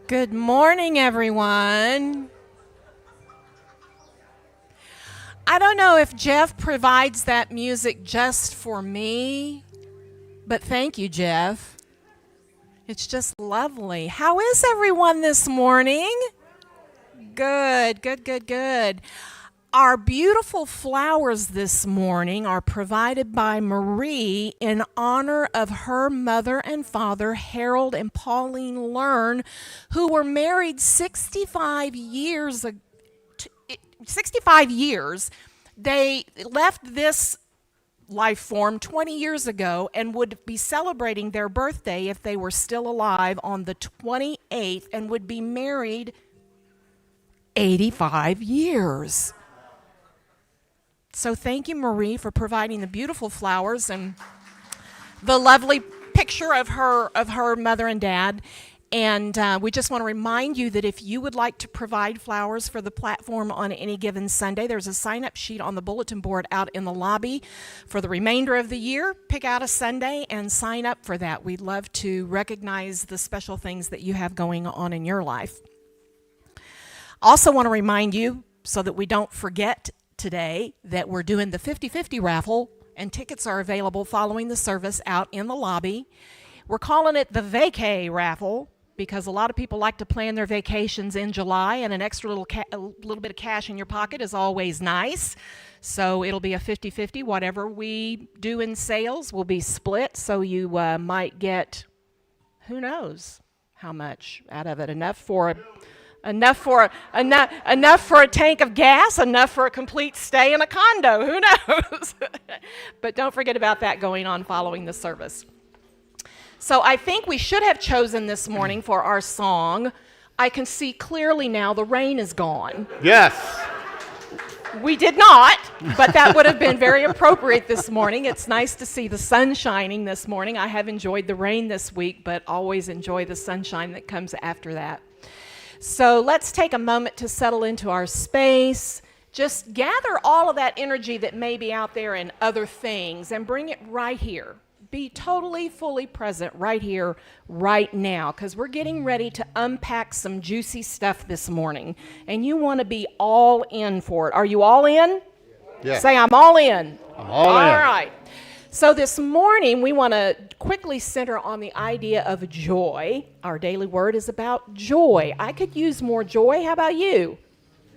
Good morning, everyone. I don't know if Jeff provides that music just for me, but thank you, Jeff. It's just lovely. How is everyone this morning? Good, good, good, good. Our beautiful flowers this morning are provided by Marie in honor of her mother and father, Harold and Pauline Learn, who were married 65 years. 65 years. They left this life form 20 years ago and would be celebrating their birthday if they were still alive on the 28th and would be married 85 years. So thank you, Marie, for providing the beautiful flowers and the lovely picture of her mother and dad. And we just want to remind you that if you would like to provide flowers for the platform on any given Sunday, there's a sign-up sheet on the bulletin board out in the lobby for the remainder of the year. Pick out a Sunday and sign up for that. We'd love to recognize the special things that you have going on in your life. Also want to remind you, so that we don't forget today, that we're doing the 50/50 raffle, and tickets are available following the service out in the lobby. We're calling it the vacay raffle because a lot of people like to plan their vacations in July, and an extra little bit of cash in your pocket is always nice. So it'll be a 50/50. Whatever we do in sales will be split, so you might get, who knows how much out of it. Enough for a tank of gas, enough for a complete stay in a condo, who knows? But don't forget about that going on following the service. So I think we should have chosen this morning for our song, I Can See Clearly Now the Rain Is Gone. Yes. We did not, but that would have been very appropriate this morning. It's nice to see the sun shining this morning. I have enjoyed the rain this week, but always enjoy the sunshine that comes after that. So let's take a moment to settle into our space. Just gather all of that energy that may be out there in other things and bring it right here. Be totally, fully present right here, right now, because we're getting ready to unpack some juicy stuff this morning, and you want to be all in for it. Are you all in? Yes. Say, I'm all in. I'm all in. All right. So this morning, we want to quickly center on the idea of joy. Our daily word is about joy. I could use more joy. How about you?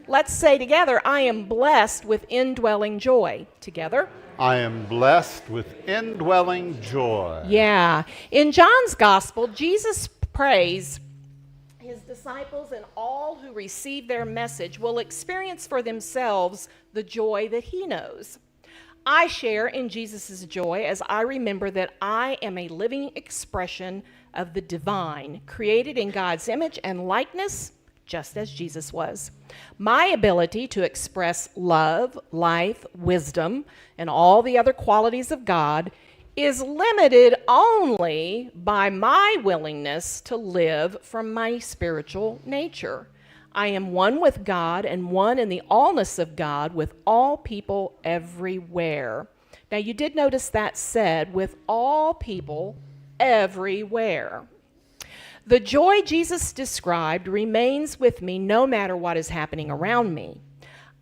Let's say together, I am blessed with indwelling joy. Together. I am blessed with indwelling joy. Yeah. In John's gospel, Jesus prays his disciples and all who receive their message will experience for themselves the joy that he knows. I share in Jesus' joy as I remember that I am a living expression of the divine, created in God's image and likeness, just as Jesus was. My ability to express love, life, wisdom, and all the other qualities of God is limited only by my willingness to live from my spiritual nature. I am one with God and one in the allness of God with all people everywhere. Now, you did notice that said, with all people everywhere. The joy Jesus described remains with me no matter what is happening around me.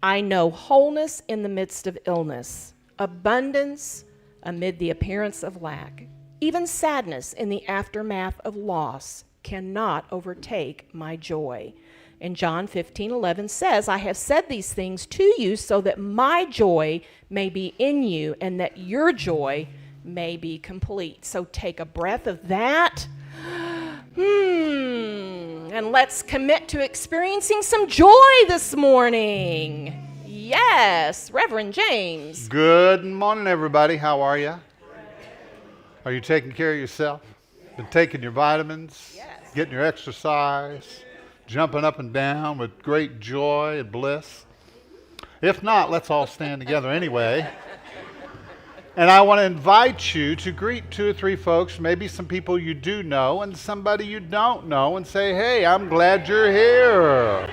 I know wholeness in the midst of illness, abundance amid the appearance of lack. Even sadness in the aftermath of loss cannot overtake my joy. And John 15:11 says, I have said these things to you so that my joy may be in you and that your joy may be complete. So take a breath of that. And let's commit to experiencing some joy this morning. Yes, Reverend James. Good morning, everybody. How are you? Are you taking care of yourself? Been taking your vitamins? Yes. Getting your exercise? Jumping up and down with great joy and bliss? If not, let's all stand together anyway. And I want to invite you to greet 2 or 3 folks, maybe some people you do know and somebody you don't know, and say, hey, I'm glad you're here.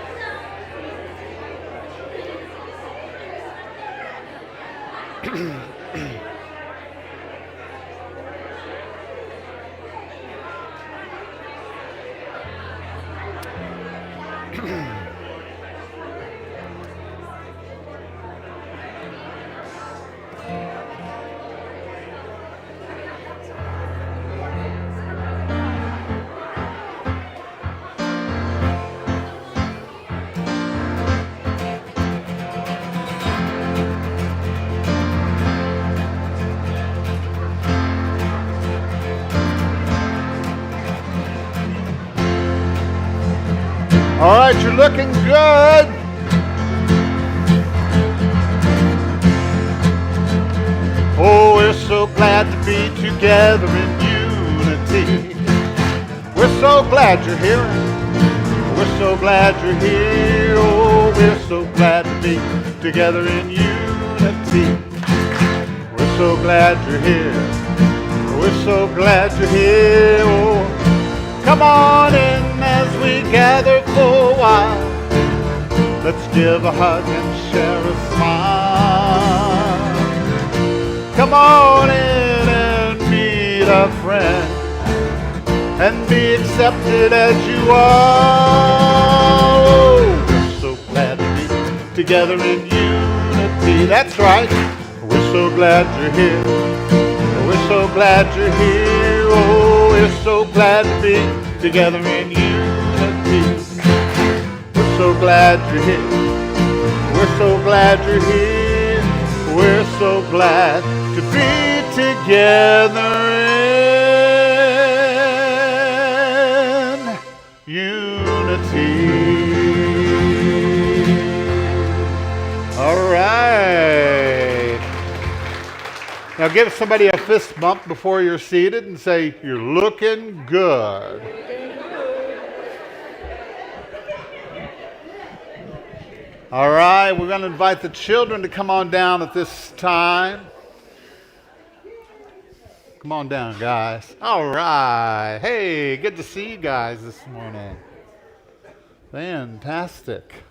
All right, you're looking good. Oh, we're so glad to be together in unity. We're so glad you're here. We're so glad you're here. Oh, we're so glad to be together in unity. We're so glad you're here. We're so glad you're here. Oh, come on in as we gather for a while. Let's give a hug and share a smile. Come on in and meet a friend and be accepted as you are. Oh, we're so glad to be together in unity. That's right. We're so glad you're here. We're so glad you're here. Oh, we're so glad to be together in unity. We're so glad you're here. We're so glad you're here. We're so glad to be together in unity. All right. Now give somebody a fist bump before you're seated and say, you're looking good. All right, we're going to invite the children to come on down at this time. Come on down, guys. All right. Hey, good to see you guys this morning. Fantastic.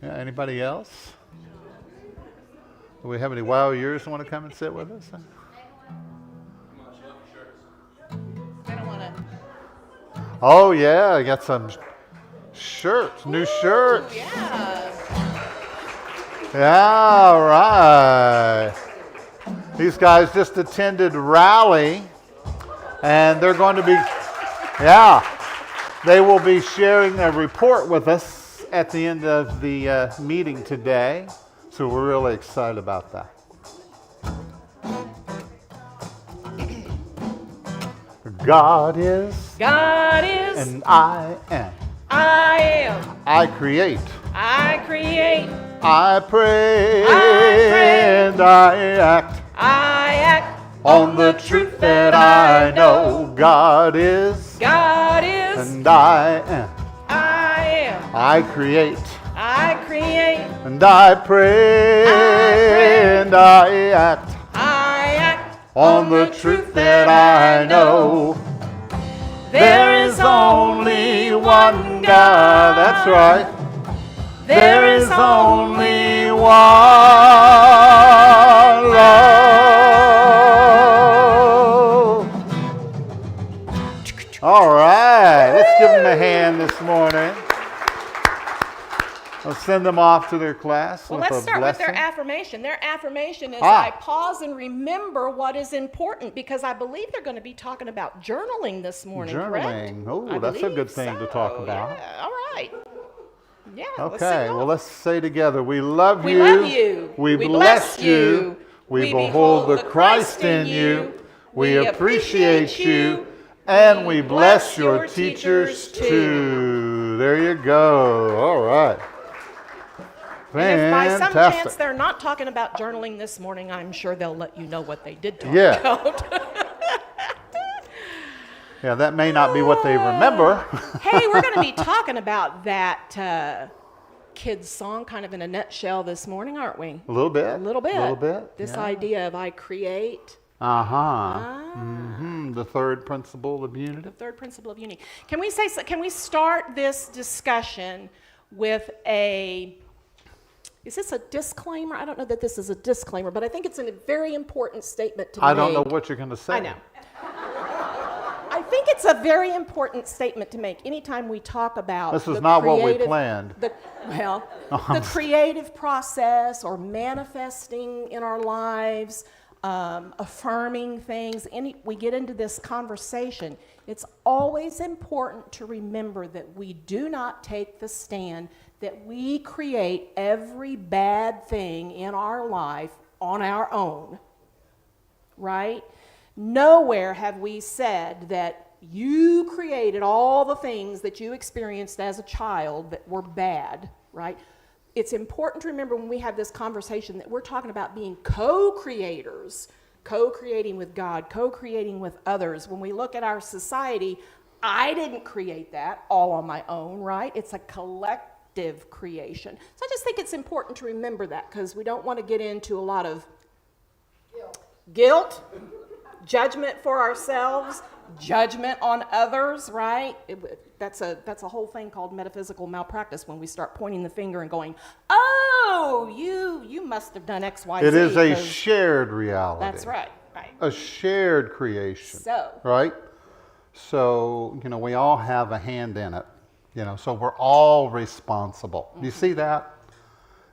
Yeah, anybody else? Do we have any wild years who want to come and sit with us? I don't want to. Oh, yeah, I got some shirts, new shirts. Yeah. Yeah, all right. These guys just attended rally, and they're going to be, they will be sharing a report with us at the end of the meeting today. So we're really excited about that. God is, and I am. I am. I create. I create. I pray. And I act. I act on the truth that I know. God is. And I am. I am. I create. I create. And I pray. And I act. I act on the truth that I know. There is only one God. That's right. There is only one love. All right. Let's give them a hand this morning. Let's send them off to their class. Well, with let's a start with blessing. their affirmation. Their affirmation is I pause and remember what is important, because I believe they're going to be talking about journaling this morning, correct? Journaling. Oh, that's a good thing to talk about. Yeah, all right. Yeah. Okay, well, let's say together, we love you. We love you. We bless you. We behold the Christ in you. We appreciate you. And we bless your teachers too. There you go. All right. And if by some Fantastic. chance they're not talking about journaling this morning, I'm sure they'll let you know what they did talk Yeah. about. Yeah, that may not be what they remember. Hey, we're going to be talking about that kids' song kind of in a nutshell this morning, aren't we? A little bit. A little bit. A little bit. This yeah. idea of I create. The third principle of unity. The third principle of unity. Can we start this discussion with is this a disclaimer? I don't know that this is a disclaimer, but I think it's a very important statement to make. I don't know what you're going to say. I know. I think it's a very important statement to make anytime we talk about this is not what we planned. The creative process or manifesting in our lives, affirming things. We get into this conversation. It's always important to remember that we do not take the stand that we create every bad thing in our life on our own, right? Nowhere have we said that you created all the things that you experienced as a child that were bad, right? It's important to remember when we have this conversation that we're talking about being co-creators, co-creating with God, co-creating with others. When we look at our society, I didn't create that all on my own, right? It's a collective creation. So I just think it's important to remember that, because we don't want to get into a lot of guilt, judgment for ourselves, judgment on others, right? That's a whole thing called metaphysical malpractice, when we start pointing the finger and going, oh, you must have done X, Y, Z. It is a shared reality. That's right. A shared creation. So. Right? So, we all have a hand in it. So we're all responsible. You see that?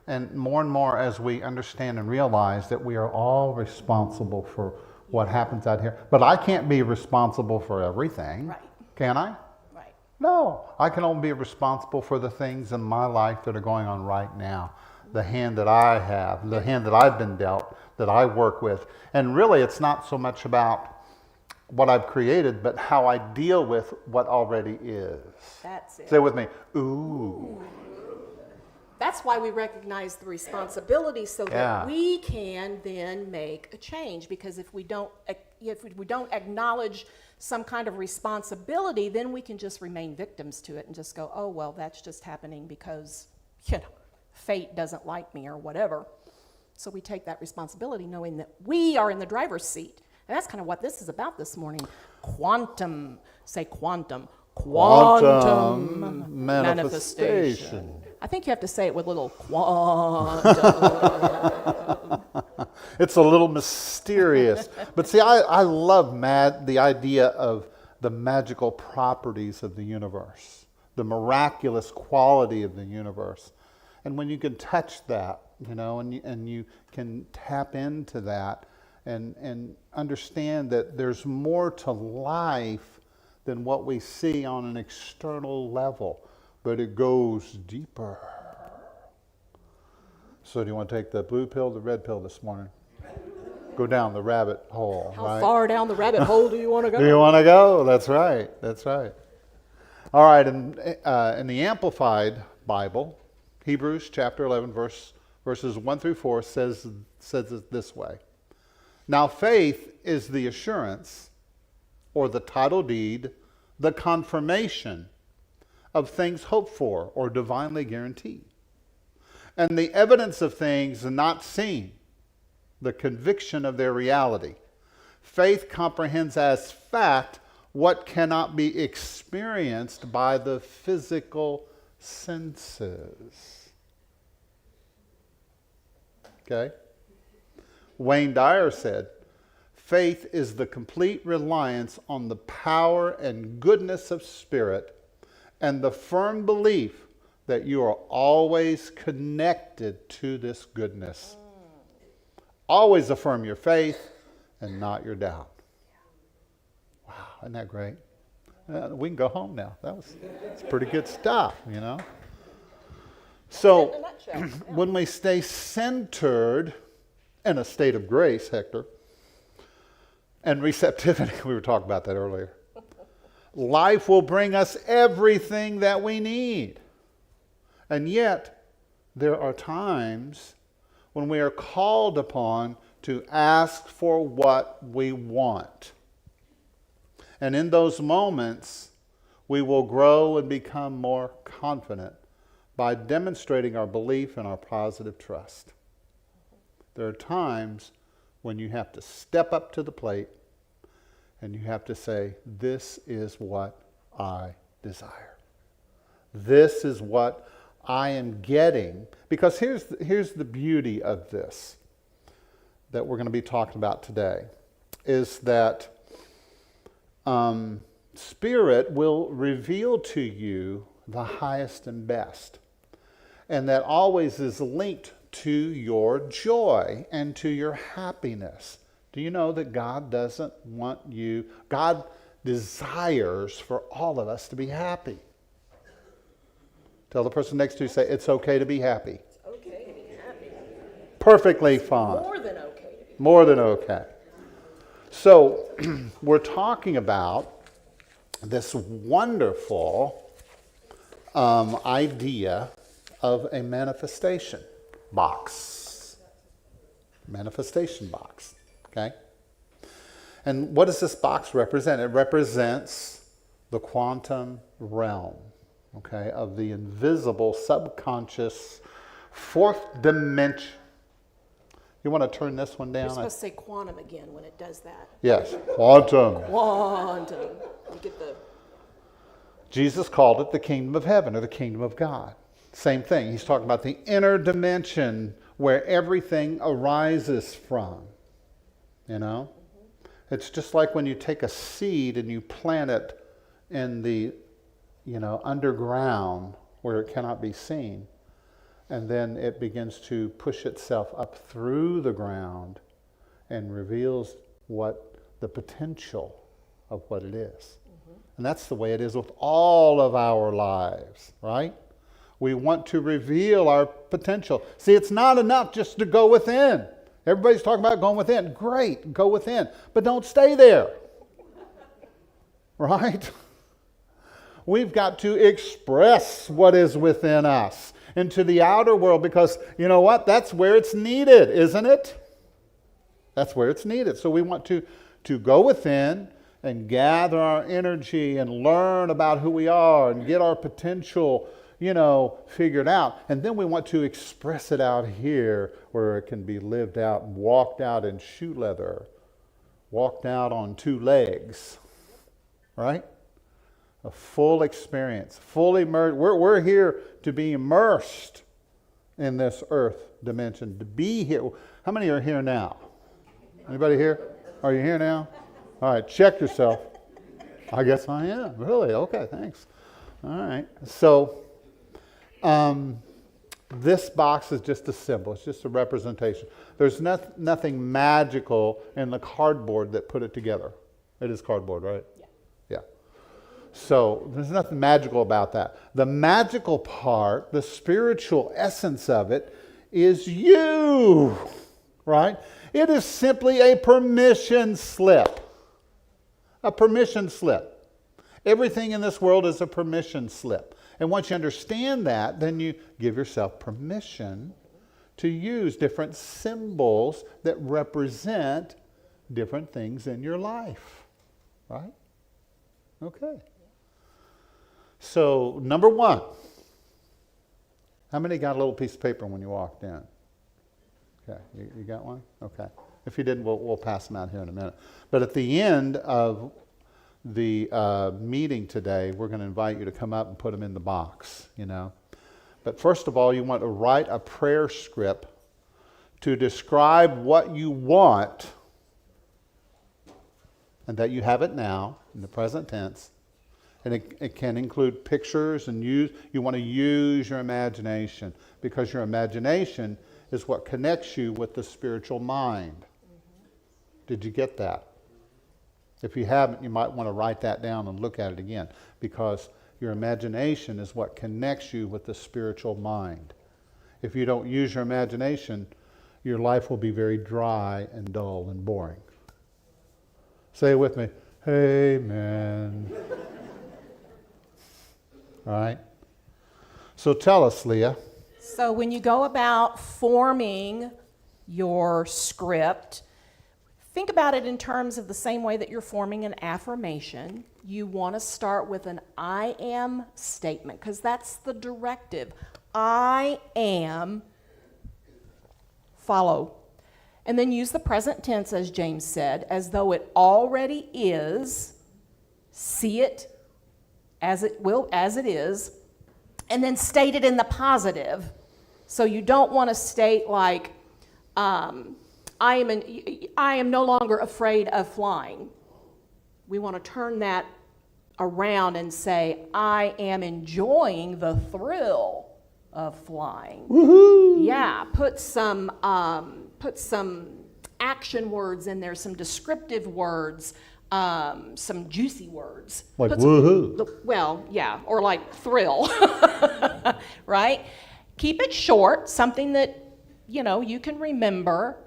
And more as we understand and realize that we are all responsible for what happens out here. But I can't be responsible for everything. Right. Can I? Right. No. I can only be responsible for the things in my life that are going on right now. The hand that I have, the hand that I've been dealt, that I work with. And really, it's not so much about what I've created, but how I deal with what already is. That's it. Say with me, ooh. That's why we recognize the responsibility, so that we can then make a change. Because if we don't acknowledge some kind of responsibility, then we can just remain victims to it and just go, oh, well, that's just happening because, fate doesn't like me or whatever. So we take that responsibility knowing that we are in the driver's seat. And that's kind of what this is about this morning. Quantum. Say quantum. Quantum manifestation. I think you have to say it with a little quantum. It's a little mysterious. But see, I love the idea of the magical properties of the universe, the miraculous quality of the universe. And when you can touch that, and you can tap into that and understand that there's more to life than what we see on an external level, but it goes deeper. So do you want to take the blue pill, the red pill this morning? Go down the rabbit hole. How far down the rabbit hole do you want to go? Do you want to go? That's right. That's right. All right. In the Amplified Bible, Hebrews chapter 11, verses 1 through 4 says it this way. Now faith is the assurance, or the title deed, the confirmation of things hoped for or divinely guaranteed, and the evidence of things not seen, the conviction of their reality. Faith comprehends as fact what cannot be experienced by the physical senses. Okay? Wayne Dyer said, faith is the complete reliance on the power and goodness of spirit and the firm belief that you are always connected to this goodness. Always affirm your faith and not your doubt. Wow, isn't that great? We can go home now. That's pretty good stuff, So, when we stay centered in a state of grace, Hector, and receptivity, we were talking about that earlier, life will bring us everything that we need. And yet, there are times when we are called upon to ask for what we want. And in those moments, we will grow and become more confident by demonstrating our belief and our positive trust. There are times when you have to step up to the plate and you have to say, this is what I desire. This is what I am getting. Because here's the beauty of this that we're going to be talking about today, is that Spirit will reveal to you the highest and best. And that always is linked to your joy and to your happiness. Do you know that God doesn't want you, God desires for all of us to be happy. Tell the person next to you, say, it's okay to be happy. It's okay to be happy. Perfectly fine. More than okay to be happy. More than okay. So we're talking about this wonderful idea of a manifestation box. Manifestation box, okay? And what does this box represent? It represents the quantum realm, okay, of the invisible, subconscious, fourth dimension. You want to turn this one down? You're supposed to say quantum again when it does that. Yes, quantum. Quantum. You get the... Jesus called it the kingdom of heaven or the kingdom of God. Same thing. He's talking about the inner dimension where everything arises from. You know? It's just like when you take a seed and you plant it in the, underground where it cannot be seen. And then it begins to push itself up through the ground and reveals what the potential of what it is. And that's the way it is with all of our lives, right? We want to reveal our potential. See, it's not enough just to go within. Everybody's talking about going within. Great, go within. But don't stay there. Right? We've got to express what is within us into the outer world because, you know what? That's where it's needed, isn't it? That's where it's needed. So we want to go within and gather our energy and learn about who we are and get our potential, figured out. And then we want to express it out here where it can be lived out and walked out in shoe leather, walked out on two legs, right? A full experience, fully immersed. We're here to be immersed in this earth dimension, to be here. How many are here now? Anybody here? Are you here now? All right, check yourself. I guess I am. Really? Okay, thanks. All right. So this box is just a symbol. It's just a representation. There's nothing magical in the cardboard that put it together. It is cardboard, right? Yeah. So there's nothing magical about that. The magical part, the spiritual essence of it, is you, right? It is simply a permission slip. A permission slip. Everything in this world is a permission slip. And once you understand that, then you give yourself permission to use different symbols that represent different things in your life. Right? Okay. So, number one. How many got a little piece of paper when you walked in? Okay, you got one? Okay. If you didn't, we'll pass them out here in a minute. But at the end of the meeting today, we're going to invite you to come up and put them in the box, But first of all, you want to write a prayer script to describe what you want, and that you have it now, in the present tense. And it can include pictures, and you want to use your imagination, because your imagination is what connects you with the spiritual mind. Did you get that? If you haven't, you might want to write that down and look at it again, because your imagination is what connects you with the spiritual mind. If you don't use your imagination, your life will be very dry and dull and boring. Say it with me. Amen. All right? So tell us, Leah. So when you go about forming your script, think about it in terms of the same way that you're forming an affirmation. You want to start with an I am statement, because that's the directive. I am, follow. And then use the present tense, as James said, as though it already is. See it as it is. And then state it in the positive. So you don't want to state like, I am no longer afraid of flying. We want to turn that around and say, I am enjoying the thrill of flying. Woohoo! Yeah, put some action words in there, some descriptive words, some juicy words. Like woohoo. Well, yeah, or like thrill, right? Keep it short, something that, you can remember.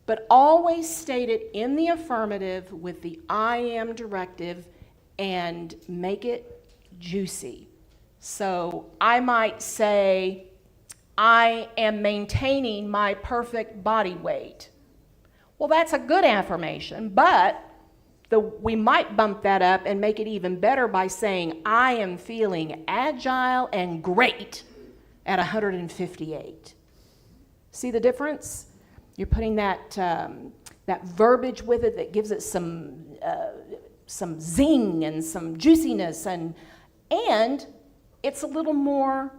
but always state it in the affirmative with the I am directive and make it juicy. So I might say, I am maintaining my perfect body weight. Well, that's a good affirmation, but we might bump that up and make it even better by saying, I am feeling agile and great at 158. See the difference? You're putting that verbiage with it that gives it some zing and some juiciness, and it's a little more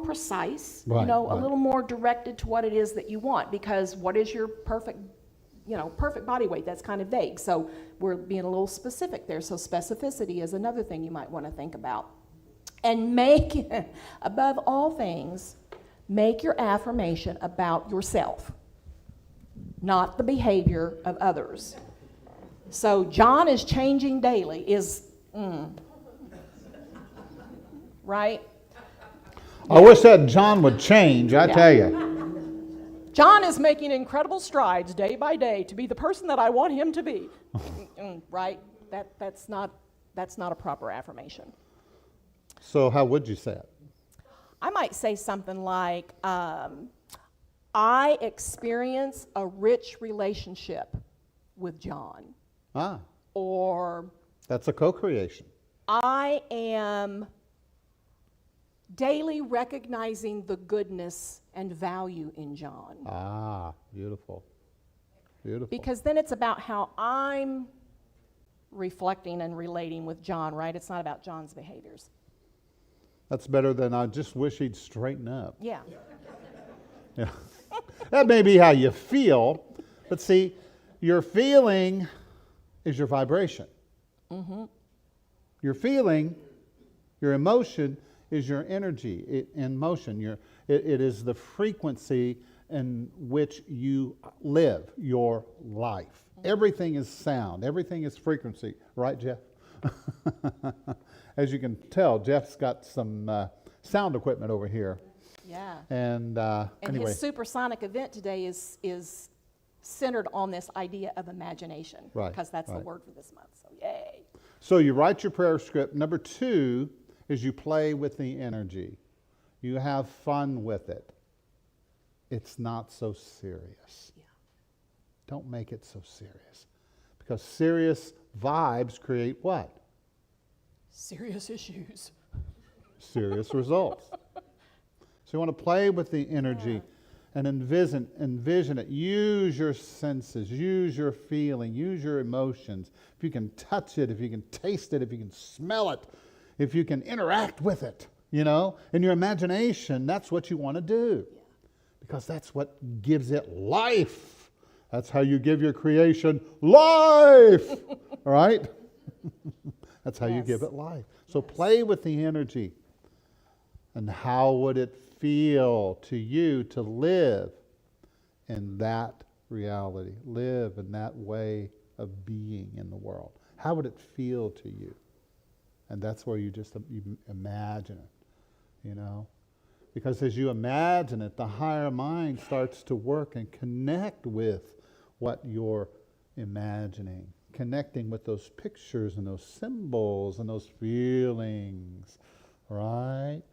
precise, right, a right. little more directed to what it is that you want. Because what is your perfect body weight? That's kind of vague. So we're being a little specific there. So specificity is another thing you might want to think about. And above all things, make your affirmation about yourself, not the behavior of others. So John is changing daily right? I wish that John would change, I tell you. John is making incredible strides day by day to be the person that I want him to be. Right? That's not a proper affirmation. So how would you say it? I might say something like, I experience a rich relationship with John. Or That's a co-creation. I am daily recognizing the goodness and value in John. Beautiful. Beautiful. Because then it's about how I'm reflecting and relating with John, right? It's not about John's behaviors. That's better than I just wish he'd straighten up. Yeah. Yeah. That may be how you feel, but see, your feeling is your vibration. Mm-hmm. Your feeling, your emotion is your energy in motion. It is the frequency in which you live your life. Everything is sound. Everything is frequency. Right, Jeff? As you can tell, Jeff's got some sound equipment over here. Yeah. And anyway. His supersonic event today is centered on this idea of imagination. Right. Because that's the Right. word for this month. So yay. So you write your prayer script. Number 2 is you play with the energy. You have fun with it. It's not so serious. Yeah. Don't make it so serious. Because serious vibes create what? Serious issues. Serious results. So you want to play with the energy and envision it. Use your senses, use your feeling, use your emotions. If you can touch it, if you can taste it, if you can smell it, if you can interact with it, in your imagination, that's what you want to do. Yeah. Because that's what gives it life. That's how you give your creation life. All right? That's how you give it life. So play with the energy. And how would it feel to you to live in that reality? Live in that way of being in the world. How would it feel to you? And that's where you imagine it, Because as you imagine it, the higher mind starts to work and connect with what you're imagining. Connecting with those pictures and those symbols and those feelings, right?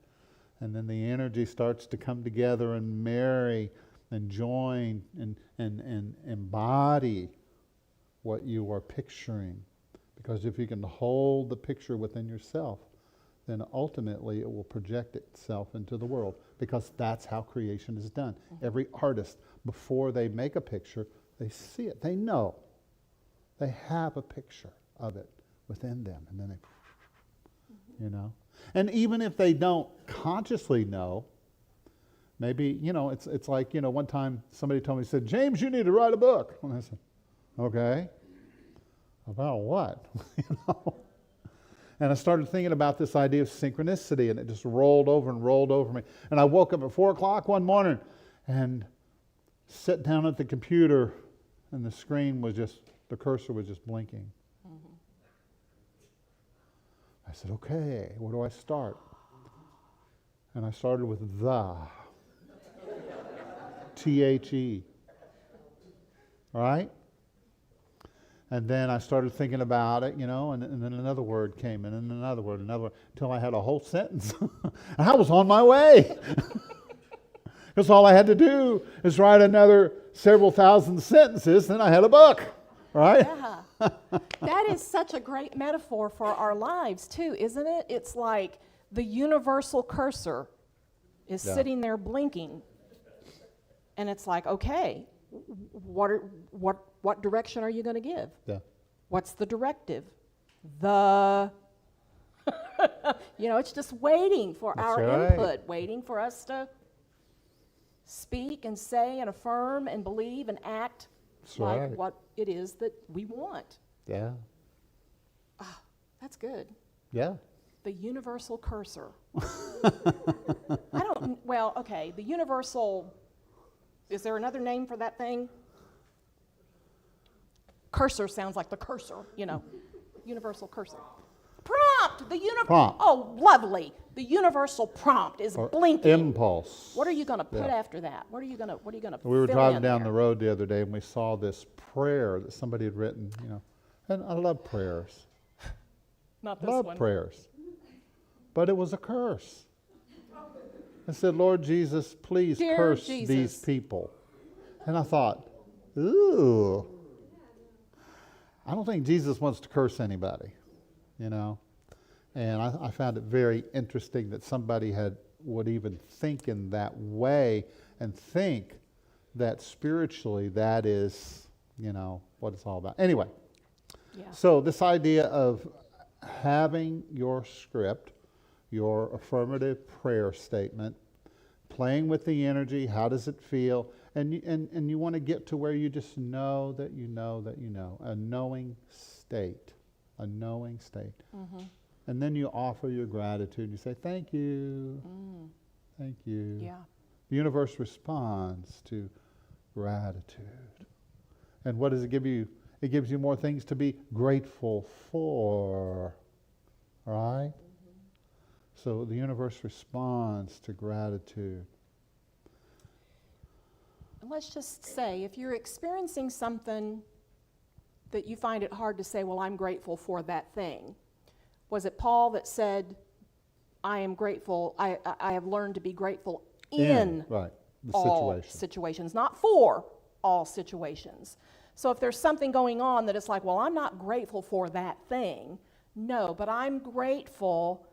And then the energy starts to come together and marry and join and embody what you are picturing. Because if you can hold the picture within yourself, then ultimately it will project itself into the world. Because that's how creation is done. Mm-hmm. Every artist, before they make a picture, they see it. They know. They have a picture of it within them. And then they, And even if they don't consciously know, maybe, it's like, one time somebody told me, said, James, you need to write a book. And I said, okay. About what? And I started thinking about this idea of synchronicity, and it just rolled over me. And I woke up at 4 o'clock one morning and sat down at the computer, and the cursor was just blinking. Mm-hmm. I said, okay, where do I start? And I started with the. T-H-E. right? And then I started thinking about it, and then another word came in, and another word, until I had a whole sentence. And I was on my way. Because all I had to do is write another several thousand sentences, then I had a book, right? Yeah. That is such a great metaphor for our lives, too, isn't it? It's like the universal cursor is sitting there blinking. And it's like, okay, what direction are you going to give? Yeah. What's the directive? It's just waiting for That's our right. input, waiting for us to speak and say and affirm and believe and act like what it is that we want. Yeah. That's good. Yeah. The universal cursor. The universal, is there another name for that thing? Cursor sounds like the cursor, universal cursor. Prompt! Prompt. Oh, lovely. The universal prompt is blinking. Impulse. What are you going to put after that? What are you going to We were fill driving in down there? the road the other day, and we saw this prayer that somebody had written, And I love prayers. Not this Love one. prayers. But it was a curse. It said, Lord Jesus, please Dear curse Jesus. these people. And I thought, ooh. I don't think Jesus wants to curse anybody, And I found it very interesting that somebody would even think in that way and think that spiritually that is, what it's all about. Anyway, So this idea of having your script, your affirmative prayer statement, playing with the energy, how does it feel? And you want to get to where you just know that you know that you know, a knowing state. Mm-hmm. And then you offer your gratitude. You say, thank you. Thank you. Yeah. The universe responds to gratitude. And what does it give you? It gives you more things to be grateful for. Right? So the universe responds to gratitude. And let's just say, if you're experiencing something that you find it hard to say, well, I'm grateful for that thing. Was it Paul that said, I am grateful, I have learned to be grateful in the all situation. situations, not for all situations. So if there's something going on that it's like, well, I'm not grateful for that thing. No, but I'm grateful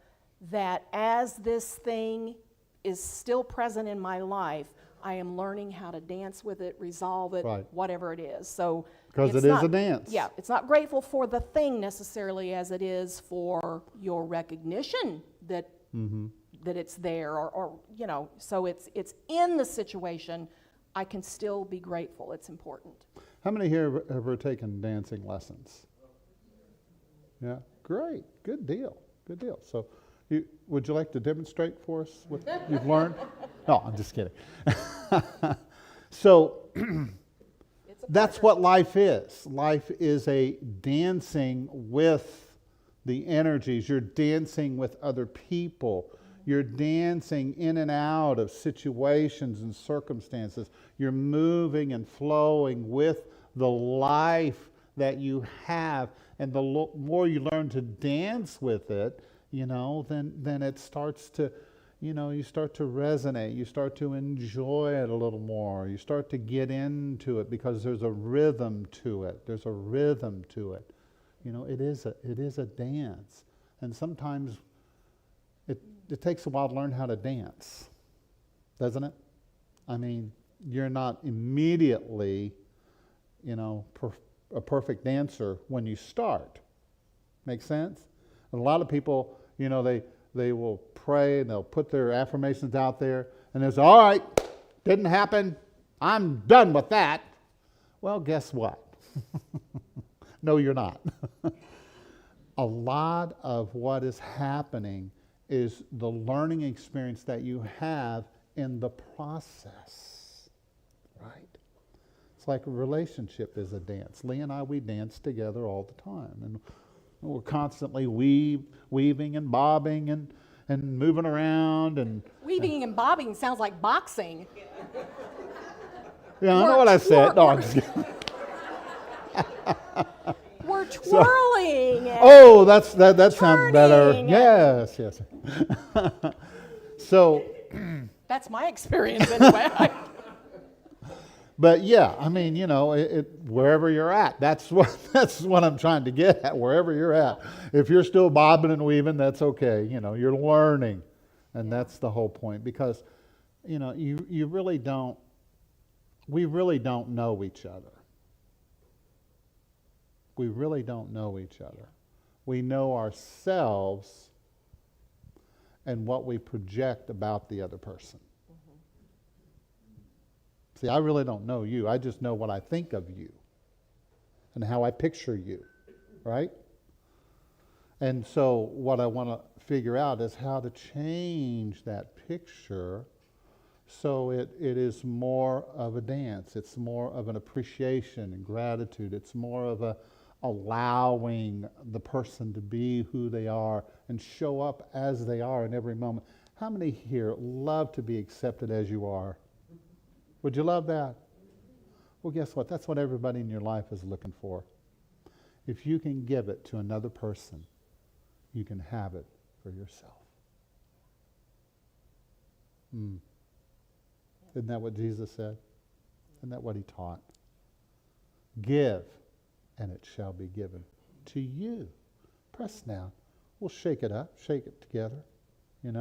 that as this thing is still present in my life, I am learning how to dance with it, resolve it, whatever it is. So because it is a dance. Yeah, it's not grateful for the thing necessarily as it is for your recognition that that it's there, or so it's in the situation. I can still be grateful. It's important. How many here have ever taken dancing lessons? Yeah, great, good deal. So, would you like to demonstrate for us what you've learned? No, I'm just kidding. So, that's what life is. Life is a dancing with the energies. You're dancing with other people. You're dancing in and out of situations and circumstances. You're moving and flowing with the life that you have. And the more you learn to dance with it, then it starts to, you start to resonate. You start to enjoy it a little more. You start to get into it because there's a rhythm to it. It is a dance. And sometimes it takes a while to learn how to dance, doesn't it? I mean, you're not immediately, a perfect dancer when you start. Make sense? And a lot of people, they will pray and they'll put their affirmations out there and they'll say, all right, didn't happen. I'm done with that. Well, guess what? No, you're not. A lot of what is happening is the learning experience that you have in the process, right? It's like a relationship is a dance. Leah and I, we dance together all the time. And we're constantly weaving and bobbing and moving around. And Weaving and bobbing sounds like boxing. yeah, I know what I said. No, I'm just kidding. twirling. Oh, that sounds better. turning. Yes. So, That's my experience anyway. but yeah, I mean, wherever you're at, that's what I'm trying to get at. Wherever you're at, if you're still bobbing and weaving, that's okay. You're learning, and that's the whole point. Because, you really don't. We really don't know each other. We really don't know each other. We know ourselves and what we project about the other person. See, I really don't know you. I just know what I think of you and how I picture you, right? And so what I want to figure out is how to change that picture so it is more of a dance. It's more of an appreciation and gratitude. It's more of a allowing the person to be who they are and show up as they are in every moment. How many here love to be accepted as you are? Would you love that? Well, guess what? That's what everybody in your life is looking for. If you can give it to another person, you can have it for yourself. Isn't that what Jesus said? Isn't that what he taught? Give, and it shall be given to you. Press down. We'll shake it up, shake it together, and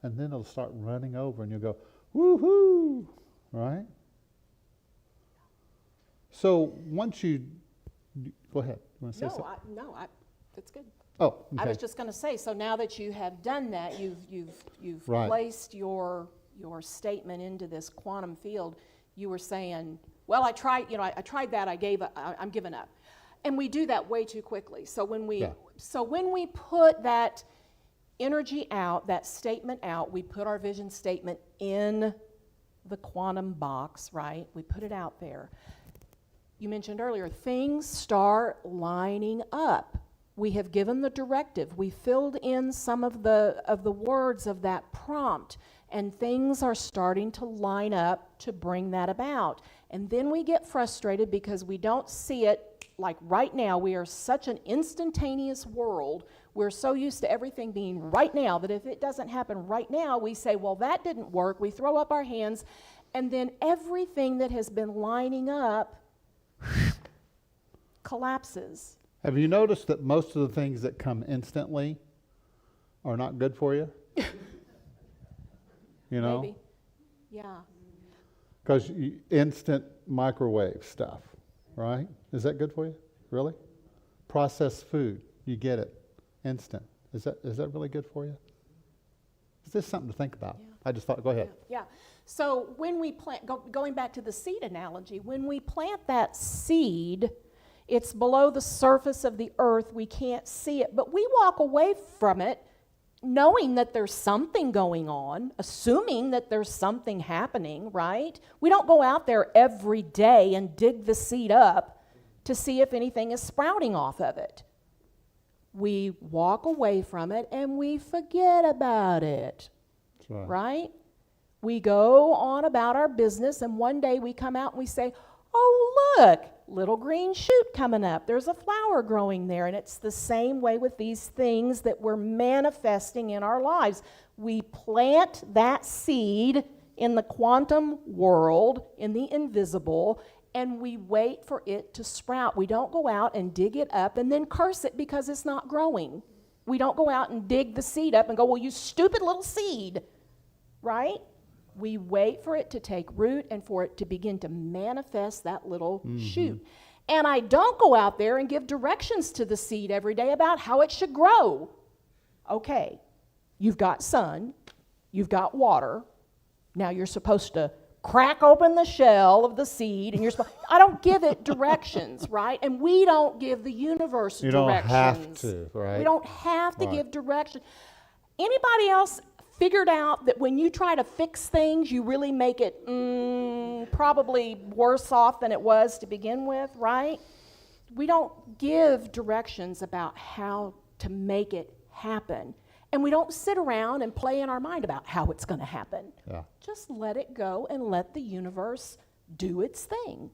then it'll start running over, and you'll go, woohoo! Right? So once you go ahead. You want to say something? No, that's good. Oh, okay. I was just going to say. So now that you have done that, you've Right. placed your statement into this quantum field. You were saying, well, I tried that. I'm giving up, and we do that way too quickly. So when we put that energy out, that statement out, we put our vision statement in the quantum box, right? We put it out there. You mentioned earlier, things start lining up. We have given the directive. We filled in some of the words of that prompt, and things are starting to line up to bring that about. And then we get frustrated because we don't see it. Like right now, we are such an instantaneous world. We're so used to everything being right now that if it doesn't happen right now, we say, well, that didn't work. We throw up our hands, and then everything that has been lining up collapses. Have you noticed that most of the things that come instantly are not good for you? Maybe. Yeah. Because instant microwave stuff, right? Is that good for you? Really? Processed food, you get it, instant. Is that really good for you? Is this something to think about? Yeah. I just thought, go ahead. Yeah. So when we plant, going back to the seed analogy, when we plant that seed, it's below the surface of the earth. We can't see it, but we walk away from it knowing that there's something going on, assuming that there's something happening, right? We don't go out there every day and dig the seed up to see if anything is sprouting off of it. We walk away from it and we forget about it, That's right? We go on about our business, and one day we come out and we say, oh, look, little green shoot coming up. There's a flower growing there. And it's the same way with these things that we're manifesting in our lives. We plant that seed in the quantum world, in the invisible, and we wait for it to sprout. We don't go out and dig it up and then curse it because it's not growing. We don't go out and dig the seed up and go, well, you stupid little seed, right? We wait for it to take root and for it to begin to manifest that little shoot. And I don't go out there and give directions to the seed every day about how it should grow. Okay, you've got sun, you've got water. Now you're supposed to crack open the shell of the seed, and I don't give it directions, right? And we don't give the universe directions. You don't have to, right? We don't have to give directions. Anybody else figured out that when you try to fix things, you really make it probably worse off than it was to begin with, right? We don't give directions about how to make it happen. And we don't sit around and play in our mind about how it's going to happen. Yeah. Just let it go and let the universe do its thing.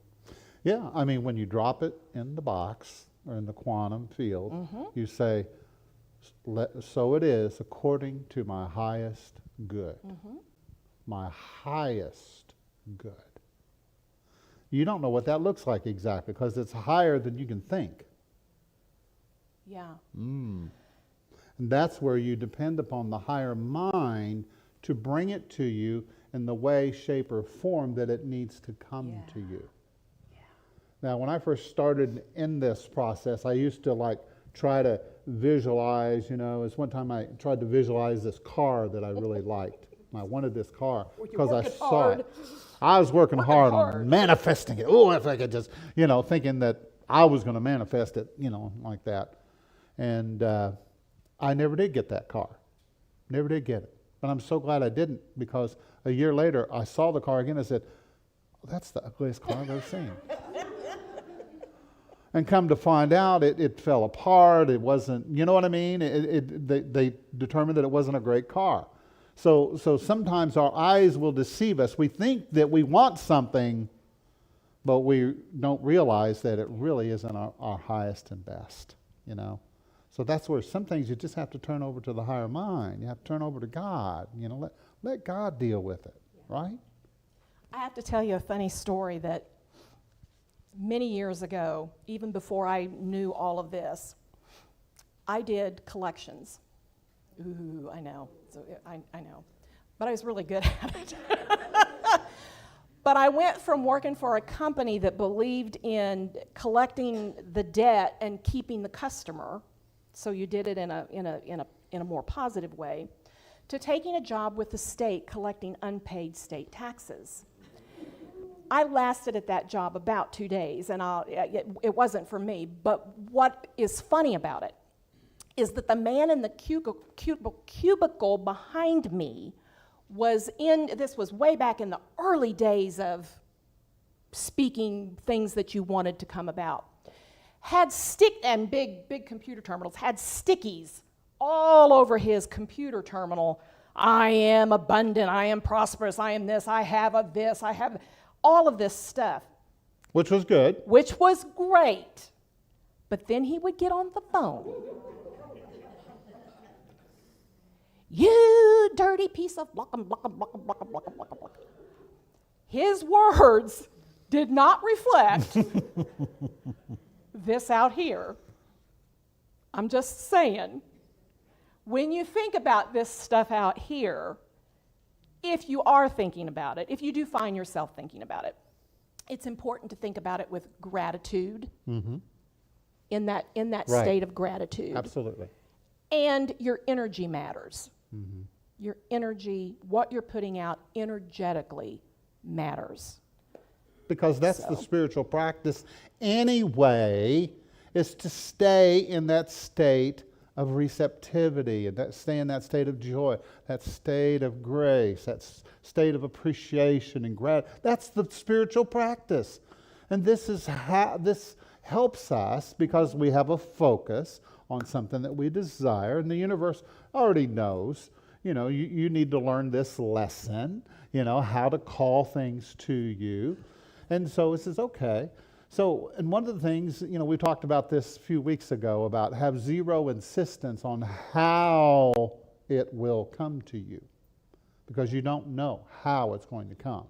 Yeah, I mean, when you drop it in the box or in the quantum field, you say, so it is according to my highest good. My highest good. You don't know what that looks like exactly because it's higher than you can think. Yeah. And that's where you depend upon the higher mind to bring it to you in the way, shape, or form that it needs to come to you. Now, when I first started in this process, I used to try to visualize, as one time I tried to visualize this car that I really liked. And I wanted this car because I saw it. I was working hard on manifesting it. Oh, if I could just, thinking that I was going to manifest it, like that. And I never did get that car. Never did get it. But I'm so glad I didn't, because a year later I saw the car again and said, that's the ugliest car I've ever seen. And come to find out, it fell apart. It wasn't, you know what I mean? They determined that it wasn't a great car. So sometimes our eyes will deceive us. We think that we want something, but we don't realize that it really isn't our highest and best, So that's where some things you just have to turn over to the higher mind. You have to turn over to God. Let God deal with it, right? I have to tell you a funny story that many years ago, even before I knew all of this, I did collections. Ooh, I know. So I know. But I was really good at it. But I went from working for a company that believed in collecting the debt and keeping the customer, so you did it in a more positive way, to taking a job with the state collecting unpaid state taxes. I lasted at that job about 2 days, and it wasn't for me. But what is funny about it is that the man in the cubicle behind me this was way back in the early days of speaking things that you wanted to come about, and big computer terminals, had stickies all over his computer terminal. I am abundant, I am prosperous, I am this, I have all of this stuff. Which was good. Which was great. But then he would get on the phone. You dirty piece of blockum. His words did not reflect this out here. I'm just saying, when you think about this stuff out here, if you are thinking about it, if you do find yourself thinking about it, it's important to think about it with gratitude, in that right. State of gratitude. Absolutely. And your energy matters. Your energy, what you're putting out energetically matters. Because that's the spiritual practice anyway, is to stay in that state of receptivity, and stay in that state of joy, that state of grace, that state of appreciation and gratitude. That's the spiritual practice. And this helps us because we have a focus on something that we desire, and the universe already knows, you need to learn this lesson, how to call things to you. And so it says, okay. So, and one of the things, we talked about this a few weeks ago, about have zero insistence on how it will come to you, because you don't know how it's going to come,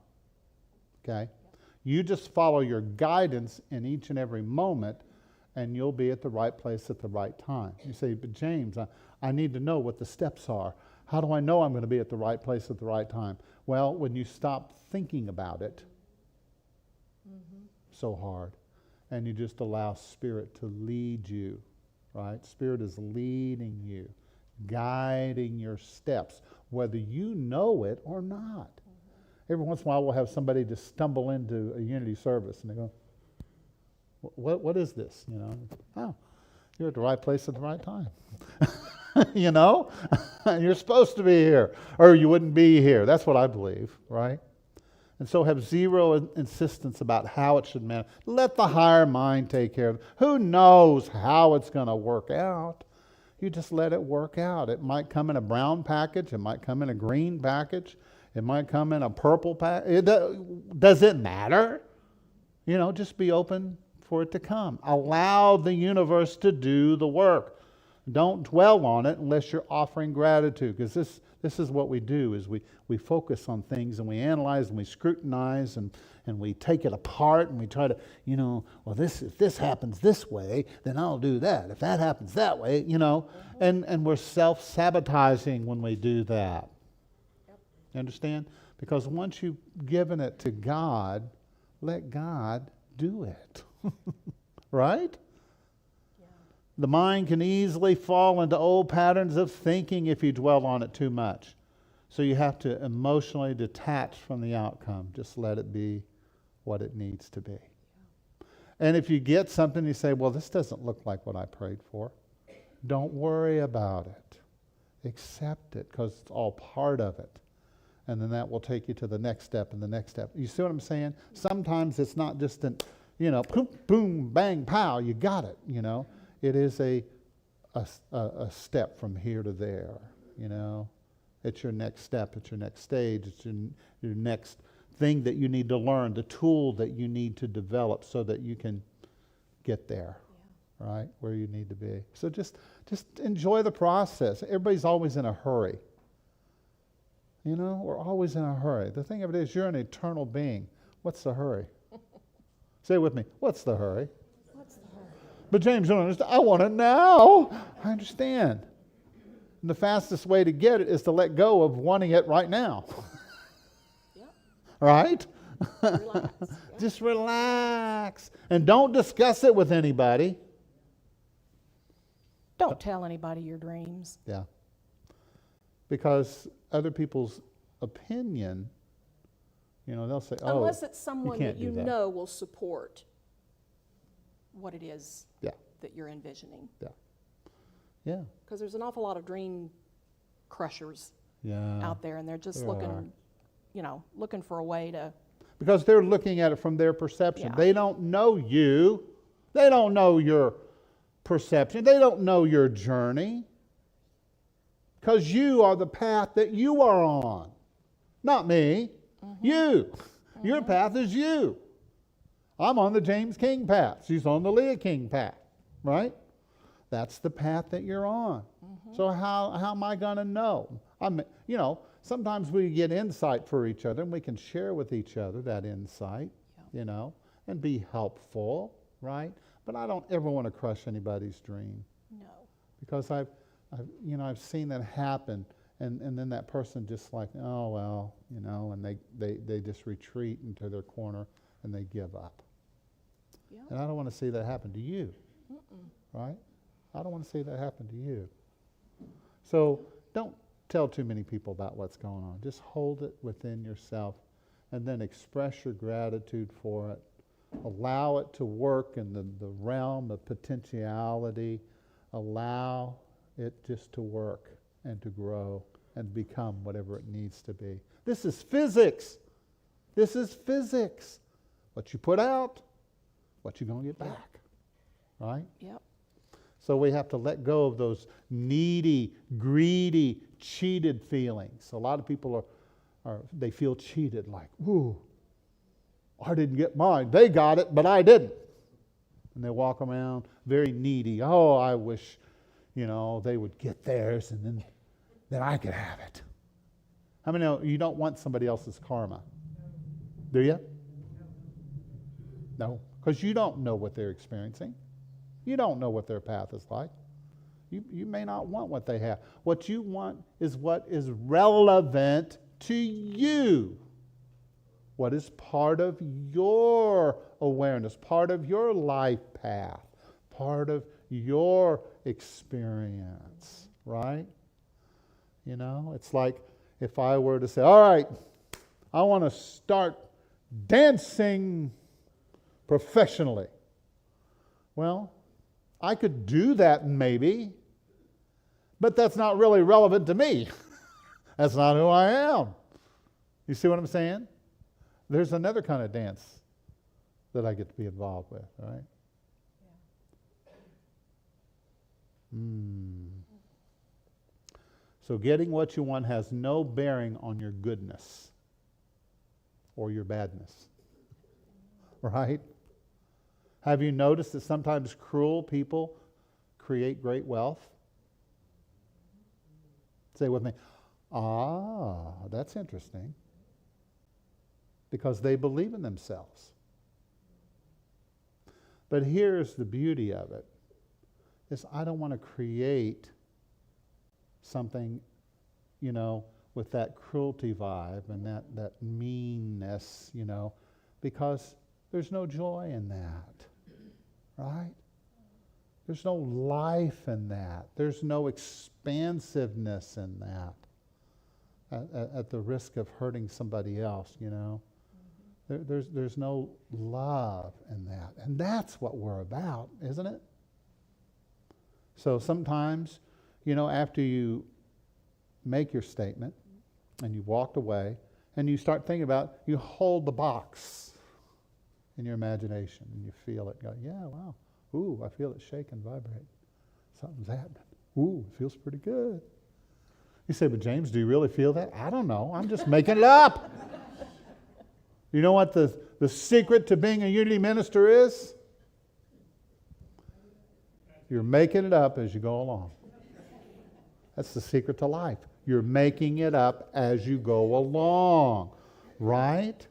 okay? You just follow your guidance in each and every moment, and you'll be at the right place at the right time. You say, but James, I need to know what the steps are. How do I know I'm going to be at the right place at the right time? Well, when you stop thinking about it so hard, and you just allow Spirit to lead you, right? Spirit is leading you, guiding your steps, whether you know it or not. Every once in a while, we'll have somebody just stumble into a unity service, and they go, what is this? Oh, you're at the right place at the right time. You're supposed to be here, or you wouldn't be here. That's what I believe, right? And so have zero insistence about how it should manifest. Let the higher mind take care of it. Who knows how it's going to work out? You just let it work out. It might come in a brown package. It might come in a green package. It might come in a purple package. Does it matter? Just be open for it to come. Allow the universe to do the work. Don't dwell on it unless you're offering gratitude, because this is what we do, is we focus on things and we analyze and we scrutinize and we take it apart and we try to, if this happens this way, then I'll do that. If that happens that way, and we're self-sabotaging when we do that. You understand? Because once you've given it to God, let God do it. Right? The mind can easily fall into old patterns of thinking if you dwell on it too much. So you have to emotionally detach from the outcome. Just let it be what it needs to be. And if you get something, you say, well, this doesn't look like what I prayed for. Don't worry about it. Accept it, because it's all part of it. And then that will take you to the next step and the next step. You see what I'm saying? Sometimes it's not just an, boom, boom, bang, pow, you got it, It is a step from here to there, It's your next step. It's your next stage. It's your next thing that you need to learn, the tool that you need to develop so that you can get there, right, where you need to be. So just enjoy the process. Everybody's always in a hurry. We're always in a hurry. The thing of it is, you're an eternal being. What's the hurry? Say it with me. What's the hurry? But James, don't understand. I want it now. I understand. And the fastest way to get it is to let go of wanting it right now. Yep. Right? Relax. Yeah. Just relax. And don't discuss it with anybody. Don't tell anybody your dreams. Yeah. Because other people's opinion, they'll say, oh, unless it's someone that you that. know will support what it is that you're envisioning. Yeah. Because there's an awful lot of dream crushers out there, and they're just looking for a way to... Because they're looking at it from their perception. Yeah. They don't know you. They don't know your perception. They don't know your journey. Because you are the path that you are on. Not me. Mm-hmm. You. Mm-hmm. Your path is you. I'm on the James King path. She's on the Leah King path. Right? That's the path that you're on. Mm-hmm. So how am I going to know? Sometimes we get insight for each other, and we can share with each other that insight, and be helpful, right? But I don't ever want to crush anybody's dream. No. Because I've seen that happen, and then that person just like, oh, well, and they just retreat into their corner and they give up. Yeah. And I don't want to see that happen to you. Mm-mm. Right? I don't want to see that happen to you. So don't tell too many people about what's going on. Just hold it within yourself and then express your gratitude for it. Allow it to work in the realm of potentiality. Allow it just to work and to grow and become whatever it needs to be. This is physics. This is physics. What you put out, what you're going to get back. Right? Yep. So we have to let go of those needy, greedy, cheated feelings. A lot of people they feel cheated, like, ooh, I didn't get mine. They got it, but I didn't. And they walk around very needy. Oh, I wish, they would get theirs and then I could have it. How many know you don't want somebody else's karma? Do you? No, because you don't know what they're experiencing. You don't know what their path is like. You may not want what they have. What you want is what is relevant to you. What is part of your awareness, part of your life path, part of your experience, right? It's like if I were to say, all right, I want to start dancing professionally. Well, I could do that maybe, but that's not really relevant to me. That's not who I am. You see what I'm saying? There's another kind of dance that I get to be involved with, right? So getting what you want has no bearing on your goodness or your badness, right? Have you noticed that sometimes cruel people create great wealth? Say with me, that's interesting. Because they believe in themselves. But here's the beauty of it, is I don't want to create something, with that cruelty vibe and that meanness, because there's no joy in that, right? There's no life in that. There's no expansiveness in that at the risk of hurting somebody else, There's no love in that. And that's what we're about, isn't it? So sometimes, after you make your statement and you walked away and you start thinking about, you hold the box in your imagination and you feel it go, yeah, wow. Ooh, I feel it shake and vibrate. Something's happening. Ooh, it feels pretty good. You say, but James, do you really feel that? I don't know. I'm just making it up. You know what the secret to being a unity minister is? You're making it up as you go along. That's the secret to life. You're making it up as you go along, right?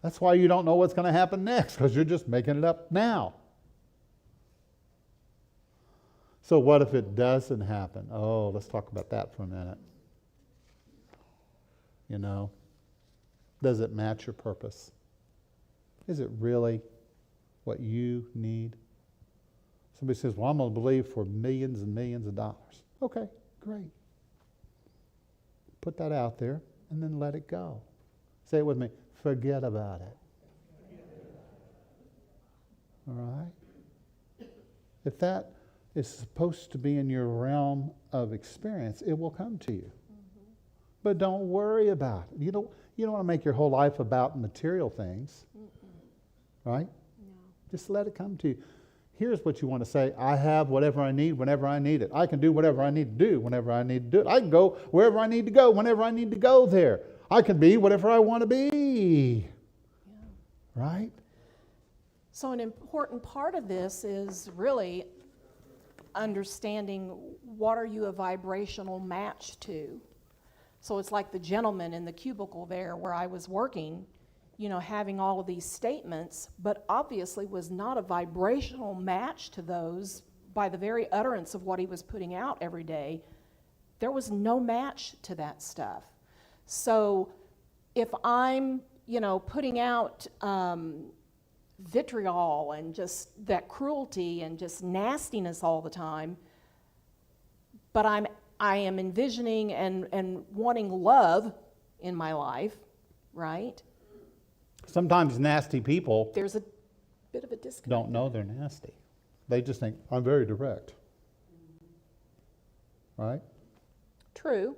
That's why you don't know what's going to happen next, because you're just making it up now. So what if it doesn't happen? Oh, let's talk about that for a minute. Does it match your purpose? Is it really what you need? Somebody says, well, I'm going to believe for millions and millions of dollars. Okay, great. Put that out there and then let it go. Say it with me. Forget about it. All right? If that is supposed to be in your realm of experience, it will come to you. Mm-hmm. But don't worry about it. You don't want to make your whole life about material things. Right? No. Just let it come to you. Here's what you want to say. I have whatever I need whenever I need it. I can do whatever I need to do whenever I need to do it. I can go wherever I need to go whenever I need to go there. I can be whatever I want to be. Yeah. Right? So an important part of this is really understanding what are you a vibrational match to. So it's like the gentleman in the cubicle there where I was working, having all of these statements, but obviously was not a vibrational match to those by the very utterance of what he was putting out every day. There was no match to that stuff. So if I'm, putting out vitriol and just that cruelty and just nastiness all the time, but I am envisioning and wanting love in my life, right? Sometimes nasty people there's a bit of a disconnect. Don't know they're nasty. They just think, I'm very direct. Right? True.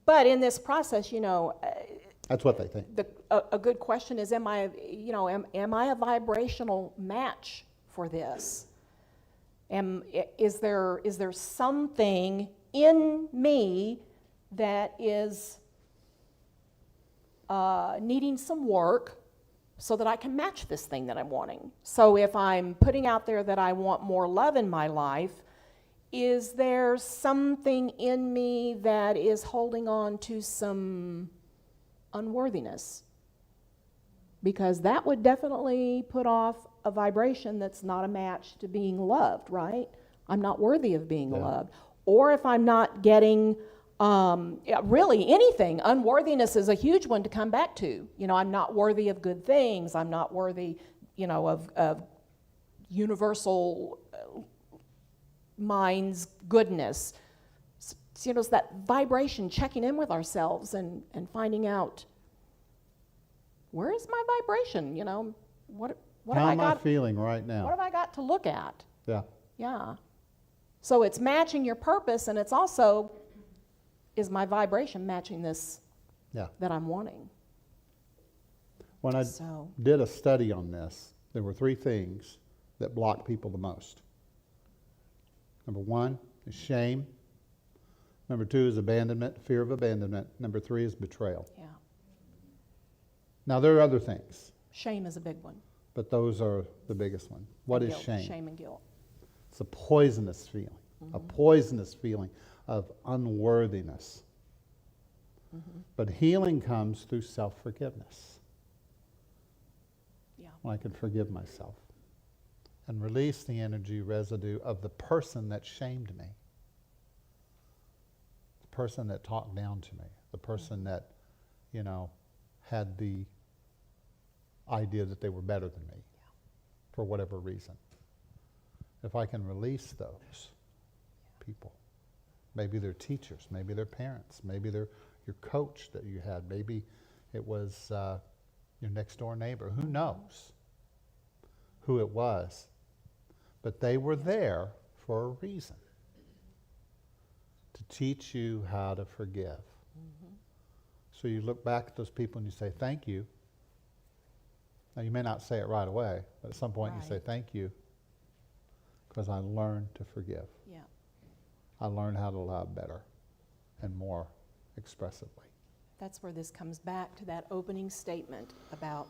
But in this process, that's what they think. A good question is, am I a vibrational match for this? Is there something in me that is needing some work so that I can match this thing that I'm wanting? So if I'm putting out there that I want more love in my life, is there something in me that is holding on to some unworthiness? Because that would definitely put off a vibration that's not a match to being loved, right? I'm not worthy of being loved. Or if I'm not getting really anything, unworthiness is a huge one to come back to. I'm not worthy of good things. I'm not worthy, of universal mind's goodness. So, it's that vibration, checking in with ourselves and finding out, where is my vibration? What How have am I feeling right now? What have I got to look at? Yeah. So it's matching your purpose, and it's also, is my vibration matching this that I'm wanting? When I did a study on this, there were 3 things that block people the most. Number 1 is shame. Number 2 is abandonment, fear of abandonment. Number 3 is betrayal. Yeah. Now, there are other things, Shame is a big one. but those are the biggest one. What And is guilt. shame? Shame and guilt. It's a poisonous feeling, a poisonous feeling of unworthiness. But healing comes through self-forgiveness. Yeah. When I can forgive myself and release the energy residue of the person that shamed me, the person that talked down to me, the person that, had the idea that they were better than me for whatever reason. If I can release those people, maybe they're teachers, maybe they're parents, maybe they're your coach that you had, maybe it was your next door neighbor, who knows who it was, but they were there for a reason, to teach you how to forgive. So you look back at those people and you say, thank you. Now you may not say it right away, but at some point you say, Right. thank you, because I learned to forgive. Yeah. I learned how to love better and more expressively. That's where this comes back to that opening statement about,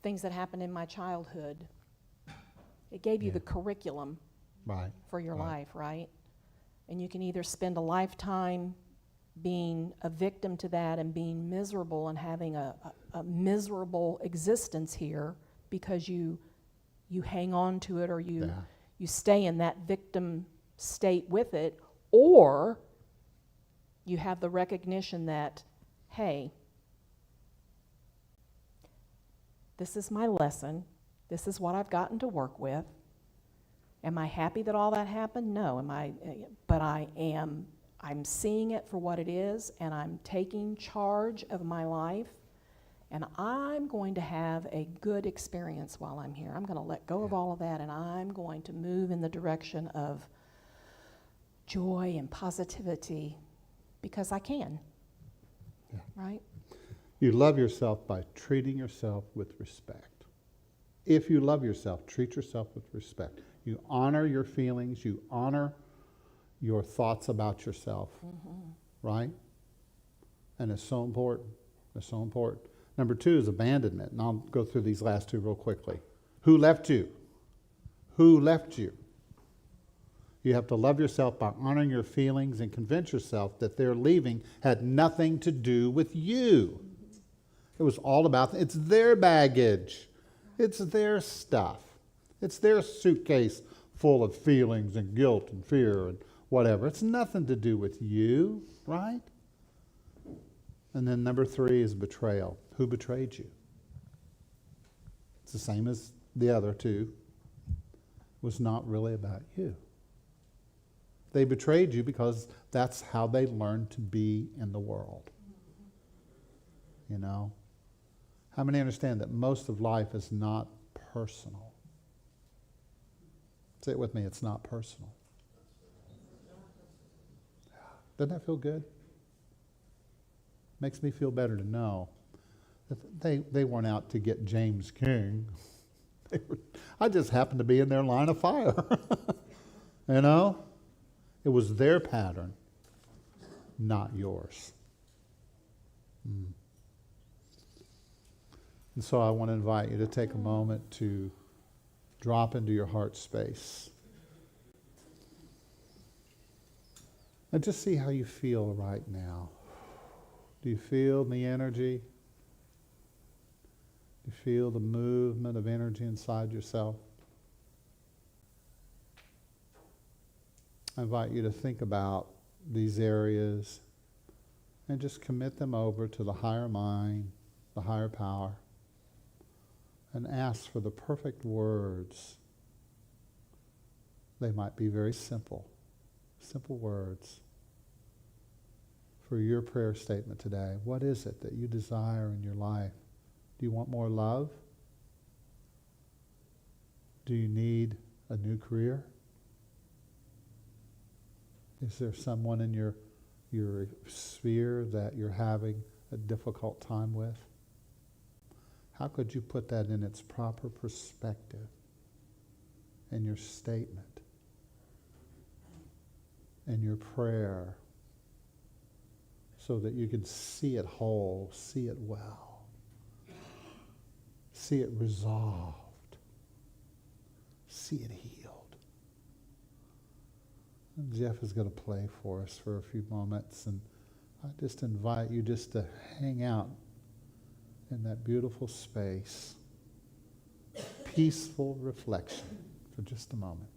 things that happened in my childhood. It gave you the curriculum Right. for your Right. life, right? And you can either spend a lifetime being a victim to that and being miserable and having a miserable existence here because you hang on to it, or you stay in that victim state with it, or you have the recognition that, hey, this is my lesson. This is what I've gotten to work with. Am I happy that all that happened? No. But I'm seeing it for what it is, and I'm taking charge of my life, and I'm going to have a good experience while I'm here. I'm going to let go of all of that, and I'm going to move in the direction of joy and positivity because I can. Yeah. Right? You love yourself by treating yourself with respect. If you love yourself, treat yourself with respect. You honor your feelings. You honor your thoughts about yourself, right? And it's so important. It's so important. Number 2 is abandonment, and I'll go through these last 2 real quickly. Who left you? Who left you? You have to love yourself by honoring your feelings and convince yourself that their leaving had nothing to do with you. It was all about, it's their baggage. It's their stuff. It's their suitcase full of feelings and guilt and fear and whatever. It's nothing to do with you, right? And then number 3 is betrayal. Who betrayed you? It's the same as the other 2. It was not really about you. They betrayed you because that's how they learned to be in the world. How many understand that most of life is not personal? Say it with me, it's not personal. Doesn't that feel good? Makes me feel better to know that they weren't out to get James King. I just happened to be in their line of fire. It was their pattern, not yours. And so I want to invite you to take a moment to drop into your heart space. And just see how you feel right now. Do you feel the energy? Do you feel the movement of energy inside yourself? I invite you to think about these areas and just commit them over to the higher mind, the higher power, and ask for the perfect words. They might be very simple words for your prayer statement today. What is it that you desire in your life? Do you want more love? Do you need a new career? Is there someone in your sphere that you're having a difficult time with? How could you put that in its proper perspective in your statement, in your prayer, so that you can see it whole, see it well? See it resolved. See it healed. And Jeff is going to play for us for a few moments, and I just invite you just to hang out in that beautiful space, peaceful reflection for just a moment.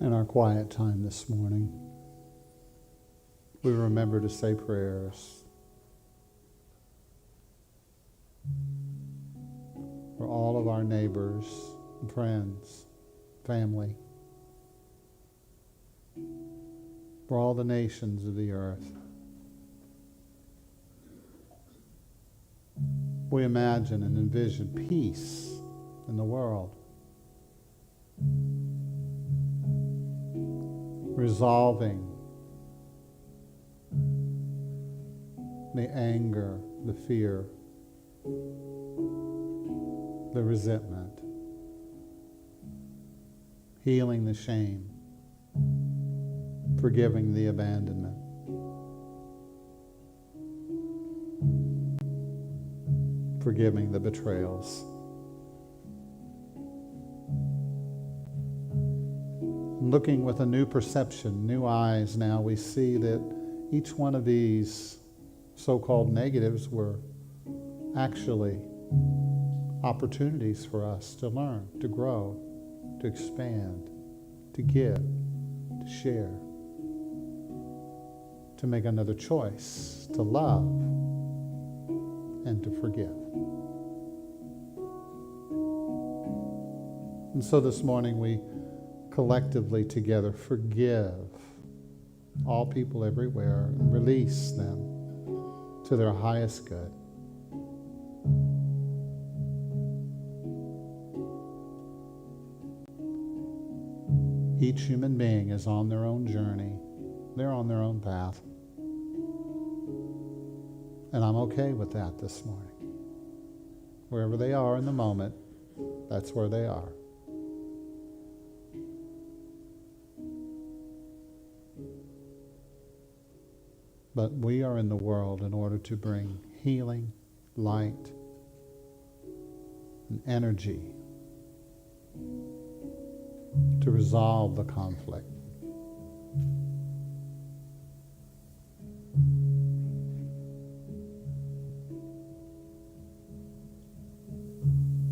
In our quiet time this morning, we remember to say prayers for all of our neighbors, friends, family, for all the nations of the earth. We imagine and envision peace in the world. resolving the anger, the fear, the resentment, healing the shame, forgiving the abandonment, forgiving the betrayals. Looking with a new perception, new eyes now, we see that each one of these so-called negatives were actually opportunities for us to learn, to grow, to expand, to give, to share, to make another choice, to love, and to forgive. And so this morning we collectively together forgive all people everywhere and release them to their highest good. Each human being is on their own journey. They're on their own path. And I'm okay with that this morning. Wherever they are in the moment, that's where they are. But we are in the world in order to bring healing, light, and energy to resolve the conflict.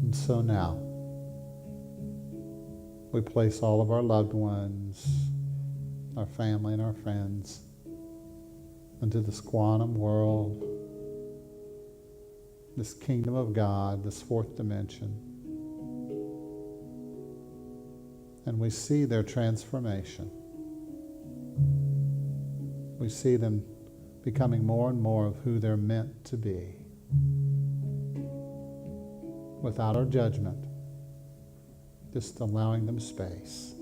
And so now, we place all of our loved ones, our family and our friends, into this quantum world, this kingdom of God, this fourth dimension. And we see their transformation. We see them becoming more and more of who they're meant to be. Without our judgment, just allowing them space.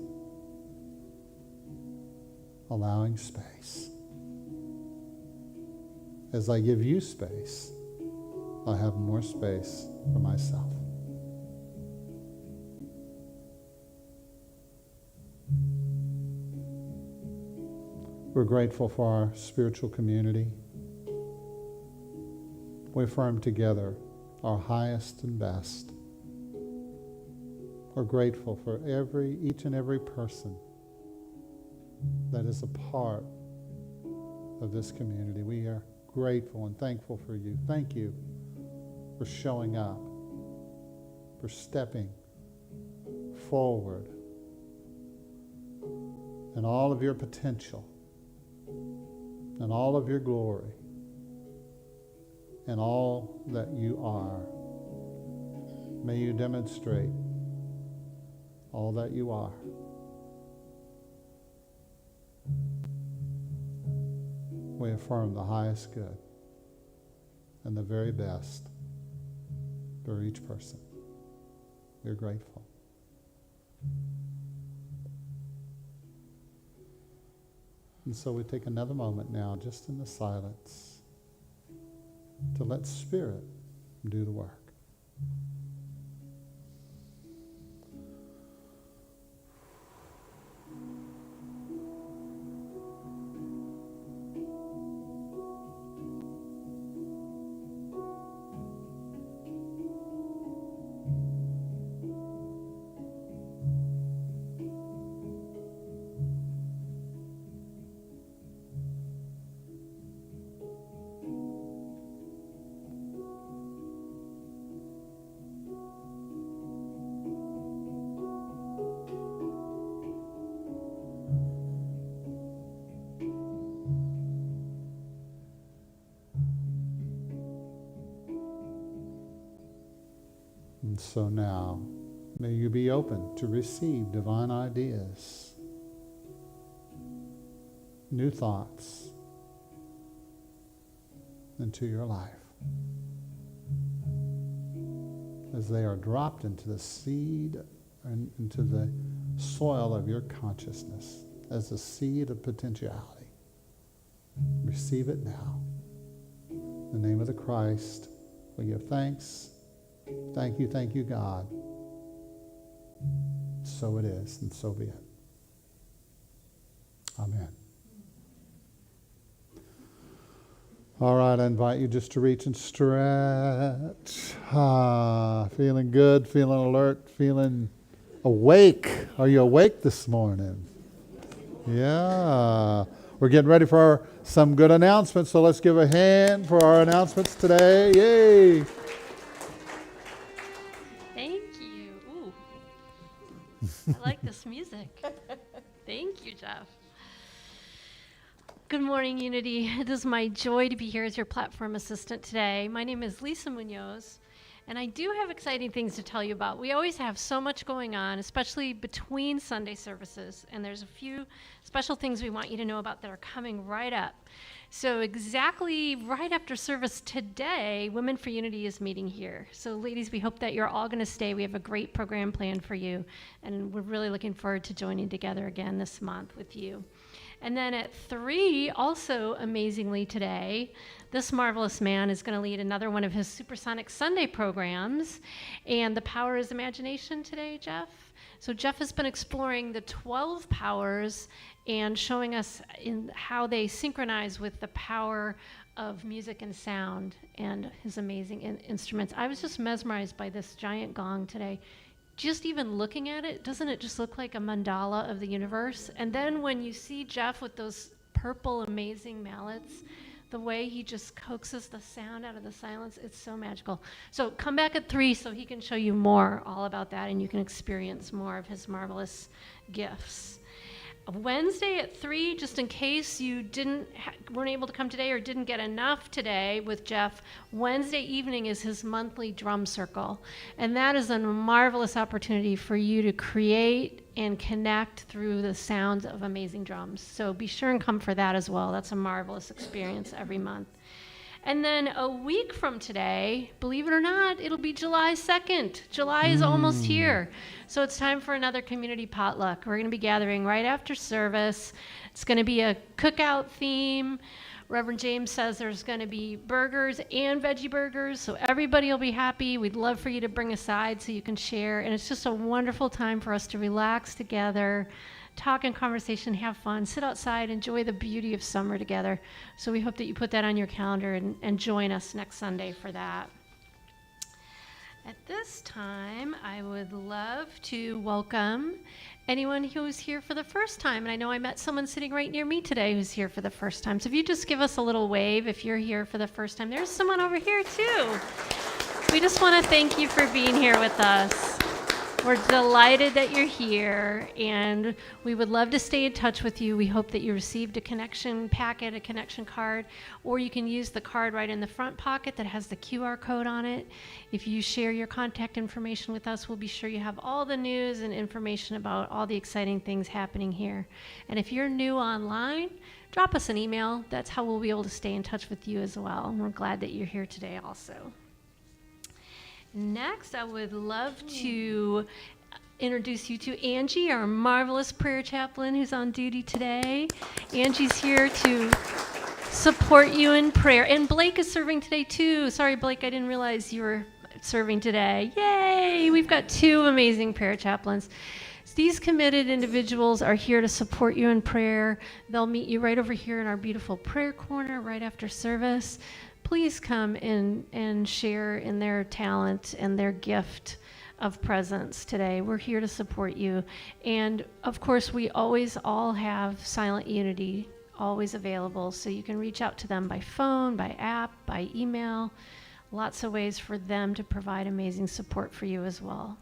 Allowing space. As I give you space, I have more space for myself. We're grateful for our spiritual community. We affirm together our highest and best. We're grateful for each and every person that is a part of this community. We are grateful and thankful for you. Thank you for showing up, for stepping forward in all of your potential and all of your glory and all that you are. May you demonstrate all that you are. We affirm the highest good and the very best for each person. We're grateful. And so we take another moment now, just in the silence, to let Spirit do the work. And so now, may you be open to receive divine ideas, new thoughts into your life as they are dropped into the seed and into the soil of your consciousness as a seed of potentiality. Receive it now. In the name of the Christ, we give thanks. Thank you, God. So it is, and so be it. Amen. All right, I invite you just to reach and stretch. Feeling good, feeling alert, feeling awake. Are you awake this morning? Yeah. We're getting ready for some good announcements, so let's give a hand for our announcements today. Yay! Thank you. Ooh. I like this music. Thank you, Jeff. Good morning, Unity. It is my joy to be here as your platform assistant today. My name is Lisa Munoz, and I do have exciting things to tell you about. We always have so much going on, especially between Sunday services, and there's a few special things we want you to know about that are coming right up. So exactly right after service today, Women for Unity is meeting here. So ladies, we hope that you're all going to stay. We have a great program planned for you, and we're really looking forward to joining together again this month with you. And then at 3, also amazingly today, this marvelous man is going to lead another one of his Supersonic Sunday programs. And the power is imagination today, Jeff. So Jeff has been exploring the 12 powers and showing us in how they synchronize with the power of music and sound and his amazing instruments. I was just mesmerized by this giant gong today. Just even looking at it, doesn't it just look like a mandala of the universe? And then when you see Jeff with those purple amazing mallets, the way he just coaxes the sound out of the silence, it's so magical. So come back at 3 so he can show you more all about that and you can experience more of his marvelous gifts. Wednesday at 3, just in case you weren't able to come today or didn't get enough today with Jeff, Wednesday evening is his monthly drum circle. And that is a marvelous opportunity for you to create and connect through the sounds of amazing drums. So be sure and come for that as well. That's a marvelous experience every month. And then a week from today, believe it or not, it'll be July 2nd. July is almost here. So it's time for another community potluck. We're going to be gathering right after service. It's going to be a cookout theme. Reverend James says there's going to be burgers and veggie burgers, so everybody will be happy. We'd love for you to bring a side so you can share. And it's just a wonderful time for us to relax together, talk and conversation, have fun, sit outside, enjoy the beauty of summer together. So we hope that you put that on your calendar and join us next Sunday for that. At this time, I would love to welcome anyone who's here for the first time. And I know I met someone sitting right near me today who's here for the first time. So if you just give us a little wave if you're here for the first time. There's someone over here too. We just want to thank you for being here with us. We're delighted that you're here, and we would love to stay in touch with you. We hope that you received a connection packet, a connection card, or you can use the card right in the front pocket that has the QR code on it. If you share your contact information with us, we'll be sure you have all the news and information about all the exciting things happening here. And if you're new online, drop us an email. That's how we'll be able to stay in touch with you as well. And we're glad that you're here today also. Next, I would love to introduce you to Angie, our marvelous prayer chaplain who's on duty today. Angie's here to support you in prayer. And Blake is serving today too. Sorry, Blake, I didn't realize you were serving today. Yay! We've got 2 amazing prayer chaplains. These committed individuals are here to support you in prayer. They'll meet you right over here in our beautiful prayer corner right after service. Please come and share in their talent and their gift of presence today. We're here to support you. And of course, we always all have Silent Unity always available, so you can reach out to them by phone, by app, by email. Lots of ways for them to provide amazing support for you as well.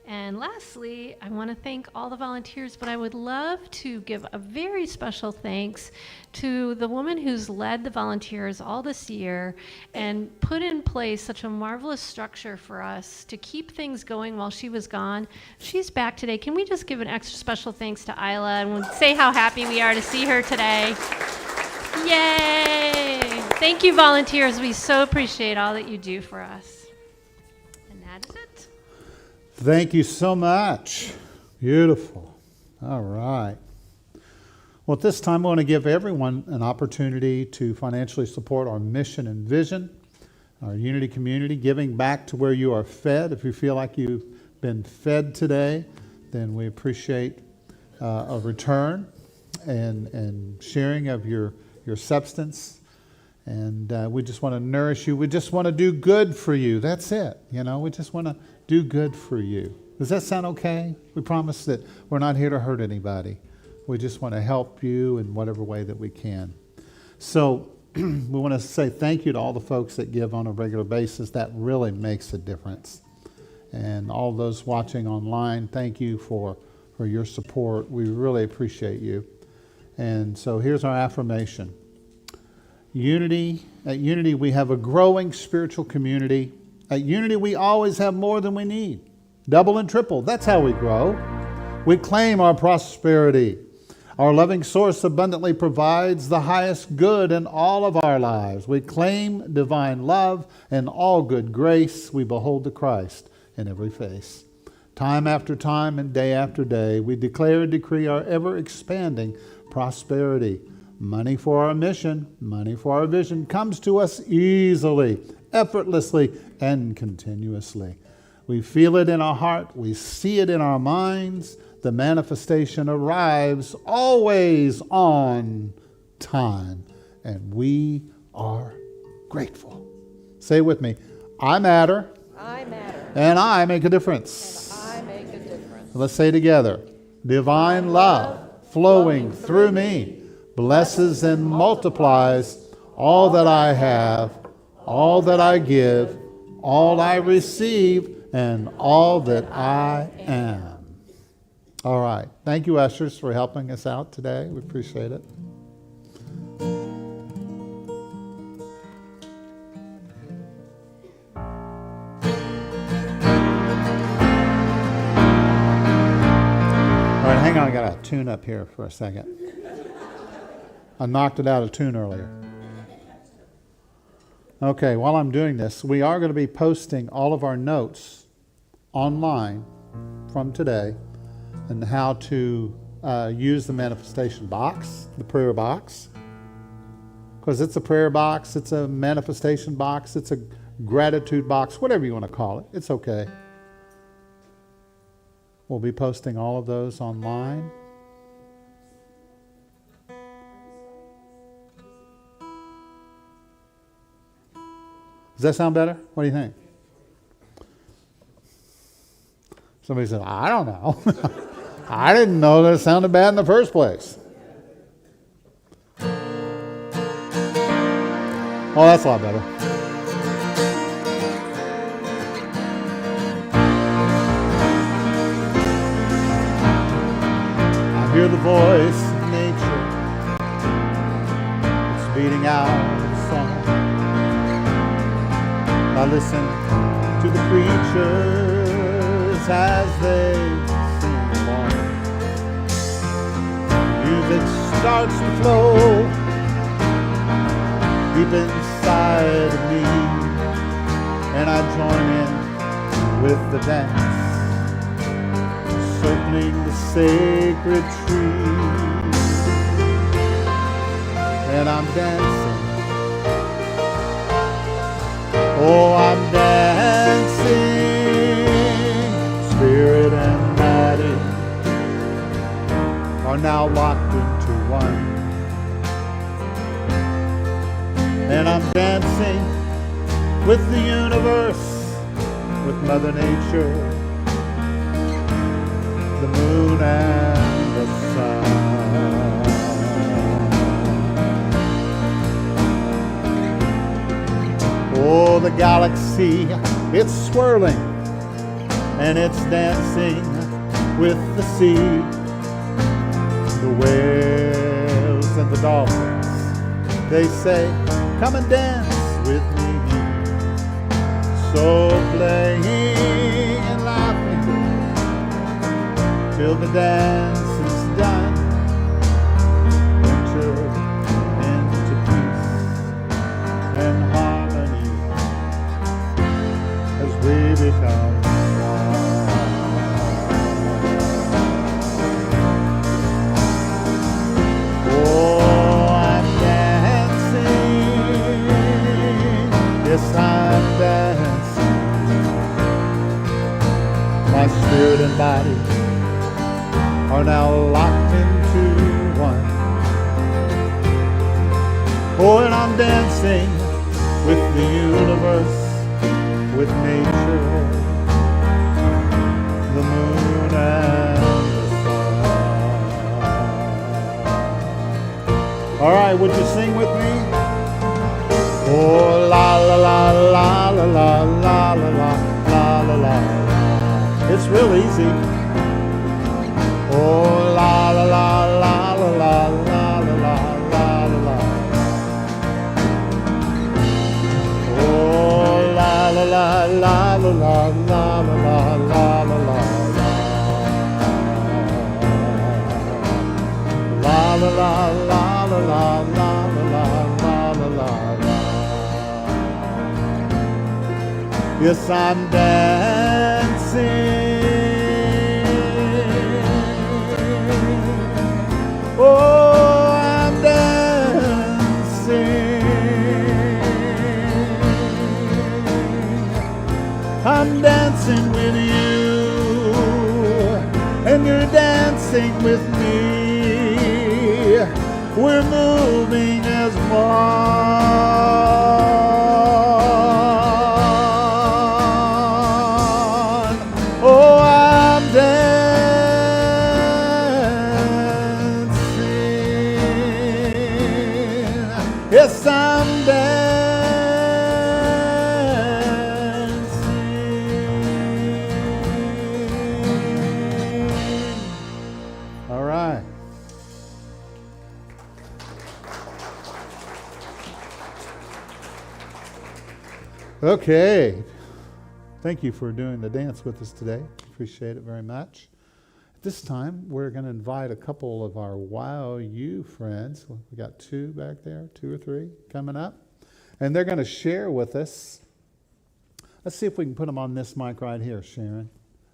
And lastly, I want to thank all the volunteers, but I would love to give a very special thanks to the woman who's led the volunteers all this year and put in place such a marvelous structure for us to keep things going while she was gone. She's back today. Can we just give an extra special thanks to Isla and we'll say how happy we are to see her today? Yay! Thank you, volunteers. We so appreciate all that you do for us. And that is it. Thank you so much. Beautiful. All right. Well, at this time, I want to give everyone an opportunity to financially support our mission and vision, our Unity community, giving back to where you are fed. If you feel like you've been fed today, then we appreciate a return and sharing of your substance. And we just want to nourish you. We just want to do good for you. That's it. We just want to do good for you. Does that sound okay? We promise that we're not here to hurt anybody. We just want to help you in whatever way that we can. So we want to say thank you to all the folks that give on a regular basis. That really makes a difference. And all those watching online, thank you for your support. We really appreciate you. And so here's our affirmation. At Unity, we have a growing spiritual community. At Unity, we always have more than we need. Double and triple, that's how we grow. We claim our prosperity. Our loving source abundantly provides the highest good in all of our lives. We claim divine love and all good grace. We behold the Christ in every face. Time after time and day after day, we declare and decree our ever-expanding prosperity. Money for our mission, money for our vision comes to us easily, effortlessly, and continuously. We feel it in our heart. We see it in our minds. The manifestation arrives always on time, and we are grateful. Say with me, I matter. I matter. And I make a difference. And I make a difference. Let's say together, divine love flowing through me blesses and multiplies all that I have, all that I give, all I receive, and all that I am. All right. Thank you, ushers, for helping us out today. We appreciate it. All right, hang on. I got to tune up here for a second. I knocked it out of tune earlier. Okay, while I'm doing this, we are going to be posting all of our notes online from today and how to use the manifestation box, the prayer box. Because it's a prayer box, it's a manifestation box, it's a gratitude box, whatever you want to call it. It's okay. We'll be posting all of those online. Does that sound better? What do you think? Somebody said, I don't know. I didn't know that it sounded bad in the first place. Oh, that's a lot better. I hear the voice of nature. It's beating out a song. I listen to the preachers as they sing along. Music starts to flow deep inside of me, and I join in with the dance, circling the sacred tree, and I'm dancing. Oh, I'm dancing. Spirit and matter are now locked into one. And I'm dancing with the universe, with Mother Nature, the moon and the sun. Oh, the galaxy, it's swirling and it's dancing with the sea, the whales and the dolphins. They say, come and dance with me. So playing and laughing till the dance is done. Enter into peace and harmony as we become one. Yes, I'm dancing. My spirit and body are now locked into one. Oh, and I'm dancing with the universe, with nature, the moon and the sun. All right, would you sing with me? Oh, la la la la la la la la la la la la. It's real easy. Oh, la la la la la la la la la la la. Oh, la la la la la la la la la la la. La la la la la la la la la la. Yes, I'm dancing. Oh, I'm dancing. I'm dancing with you, and you're dancing with me. We're moving as one. Oh, I'm dancing. Yes, I'm dancing. All right. Okay. Thank you for doing the dance with us today. Appreciate it very much. At this time, we're going to invite a couple of our Wow You friends. We got two back there, two or three coming up. And they're going to share with us. Let's see if we can put them on this mic right here, Sharon.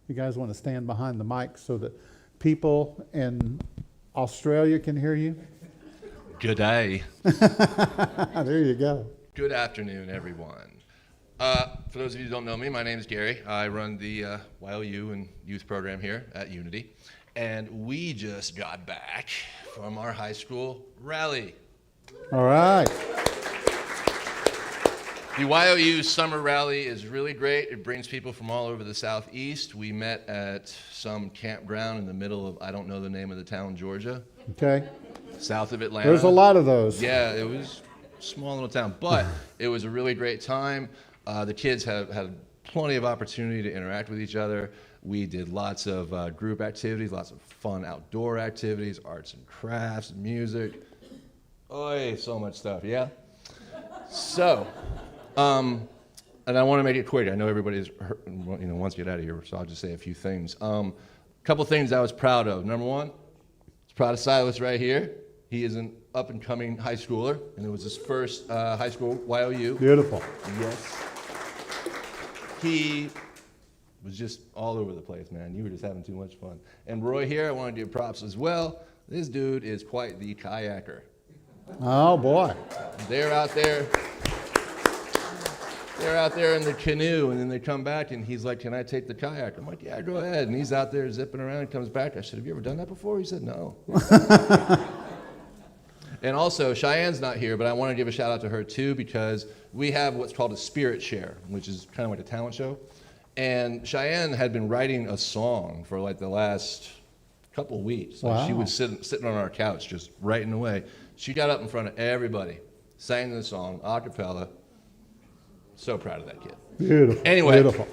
You guys want to stand behind the mic so that people in Australia can hear you? Good day. There you go. Good afternoon, everyone. For those of you who don't know me, my name is Gary. I run the YOU and youth program here at Unity. And we just got back from our high school rally. All right. The YOU summer rally is really great. It brings people from all over the southeast. We met at some campground in the middle of, I don't know the name of the town, Georgia. Okay. South of Atlanta. There's a lot of those. Yeah, it was a small little town, but it was a really great time. The kids have had plenty of opportunity to interact with each other. We did lots of group activities, lots of fun outdoor activities, arts and crafts, music. Oh, so much stuff, yeah? So, and I want to make it quick. I know everybody's wants to get out of here, so I'll just say a few things. A couple things I was proud of. Number one, I was proud of Silas right here. He is an up-and-coming high schooler, and it was his first high school YOU. Beautiful. Yes. He was just all over the place, man. You were just having too much fun. And Roy here, I want to give props as well. This dude is quite the kayaker. Oh, boy. They're out there in the canoe, and then they come back, and he's like, "Can I take the kayak?" I'm like, "Yeah, go ahead." And he's out there zipping around and comes back. I said, "Have you ever done that before?" He said, "No." And also, Cheyenne's not here, but I want to give a shout out to her too, because we have what's called a spirit share, which is kind of like a talent show. And Cheyenne had been writing a song for like the last couple weeks. Like, wow. She was sitting on our couch just writing away. She got up in front of everybody, sang the song, a cappella. So proud of that kid. Beautiful. Anyway. Beautiful.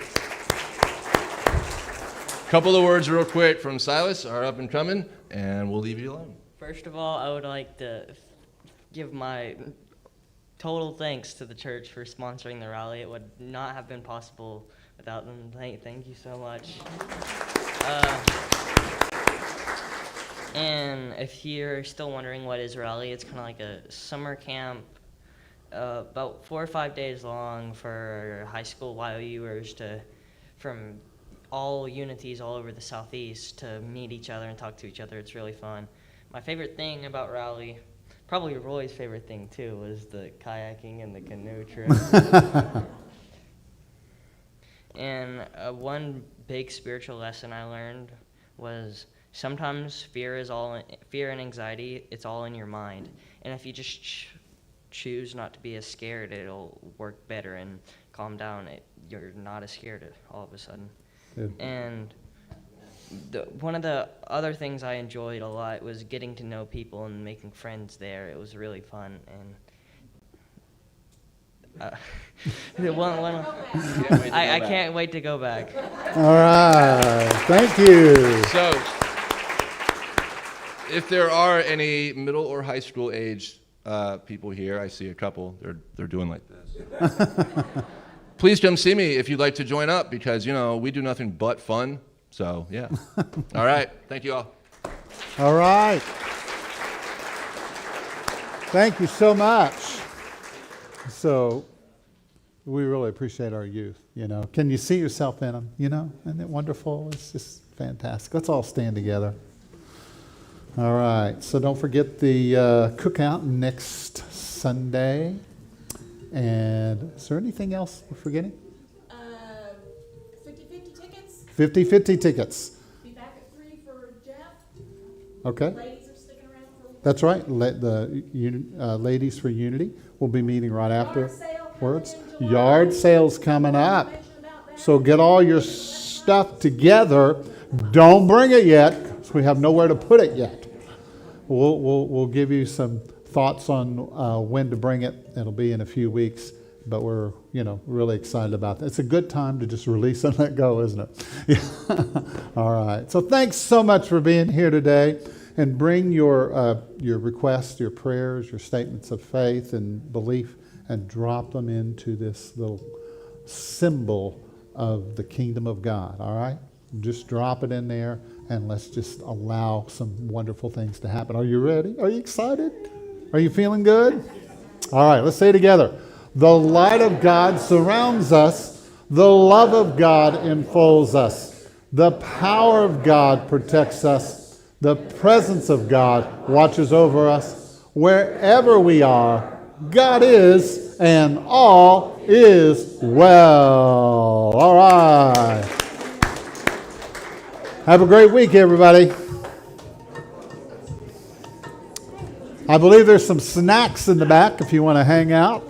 Couple of words real quick from Silas, our up and coming, and we'll leave you alone. First of all, I would like to give my total thanks to the church for sponsoring the rally. It would not have been possible without them. Thank you so much. And if you're still wondering what is rally, it's kind of like a summer camp, about 4 or 5 days long for high school YOUers from all unities all over the southeast to meet each other and talk to each other. It's really fun. My favorite thing about rally, Probably Roy's favorite thing too was the kayaking and the canoe trip. And one big spiritual lesson I learned was sometimes fear and anxiety, it's all in your mind. And if you just choose not to be as scared, it'll work better and calm down. You're not as scared all of a sudden. Good. And one of the other things I enjoyed a lot was getting to know people and making friends there. It was really fun. And I can't wait to go back. All right. Thank you. So, if there are any middle or high school age people here, I see a couple. They're doing like this. Please come see me if you'd like to join up, because we do nothing but fun. So yeah. All right. Thank you all. All right. Thank you so much. So we really appreciate our youth. Can you see yourself in them? Isn't it wonderful? It's just fantastic. Let's all stand together. All right. So don't forget the cookout next Sunday. And is there anything else we're forgetting? 50-50 tickets. 50-50 tickets. Be back at 3 for Jeff. Okay. Ladies are sticking around for That's right. The Ladies for Unity will be meeting right afterwards. Yard sale's coming up. So get all your stuff together. Don't bring it yet, because we have nowhere to put it yet. We'll give you some thoughts on when to bring it. It'll be in a few weeks, but we're really excited about that. It's a good time to just release and let go, isn't it? Yeah. All right. So thanks so much for being here today, and bring your requests, your prayers, your statements of faith and belief, and drop them into this little symbol of the kingdom of God. All right. Just drop it in there, and let's just allow some wonderful things to happen. Are you ready? Are you excited? Are you feeling good? All right, let's say it together. The light of God surrounds us. The love of God enfolds us. The power of God protects us. The presence of God watches over us. Wherever we are, God is, and all is well. All right. Have a great week, everybody. I believe there's some snacks in the back if you want to hang out.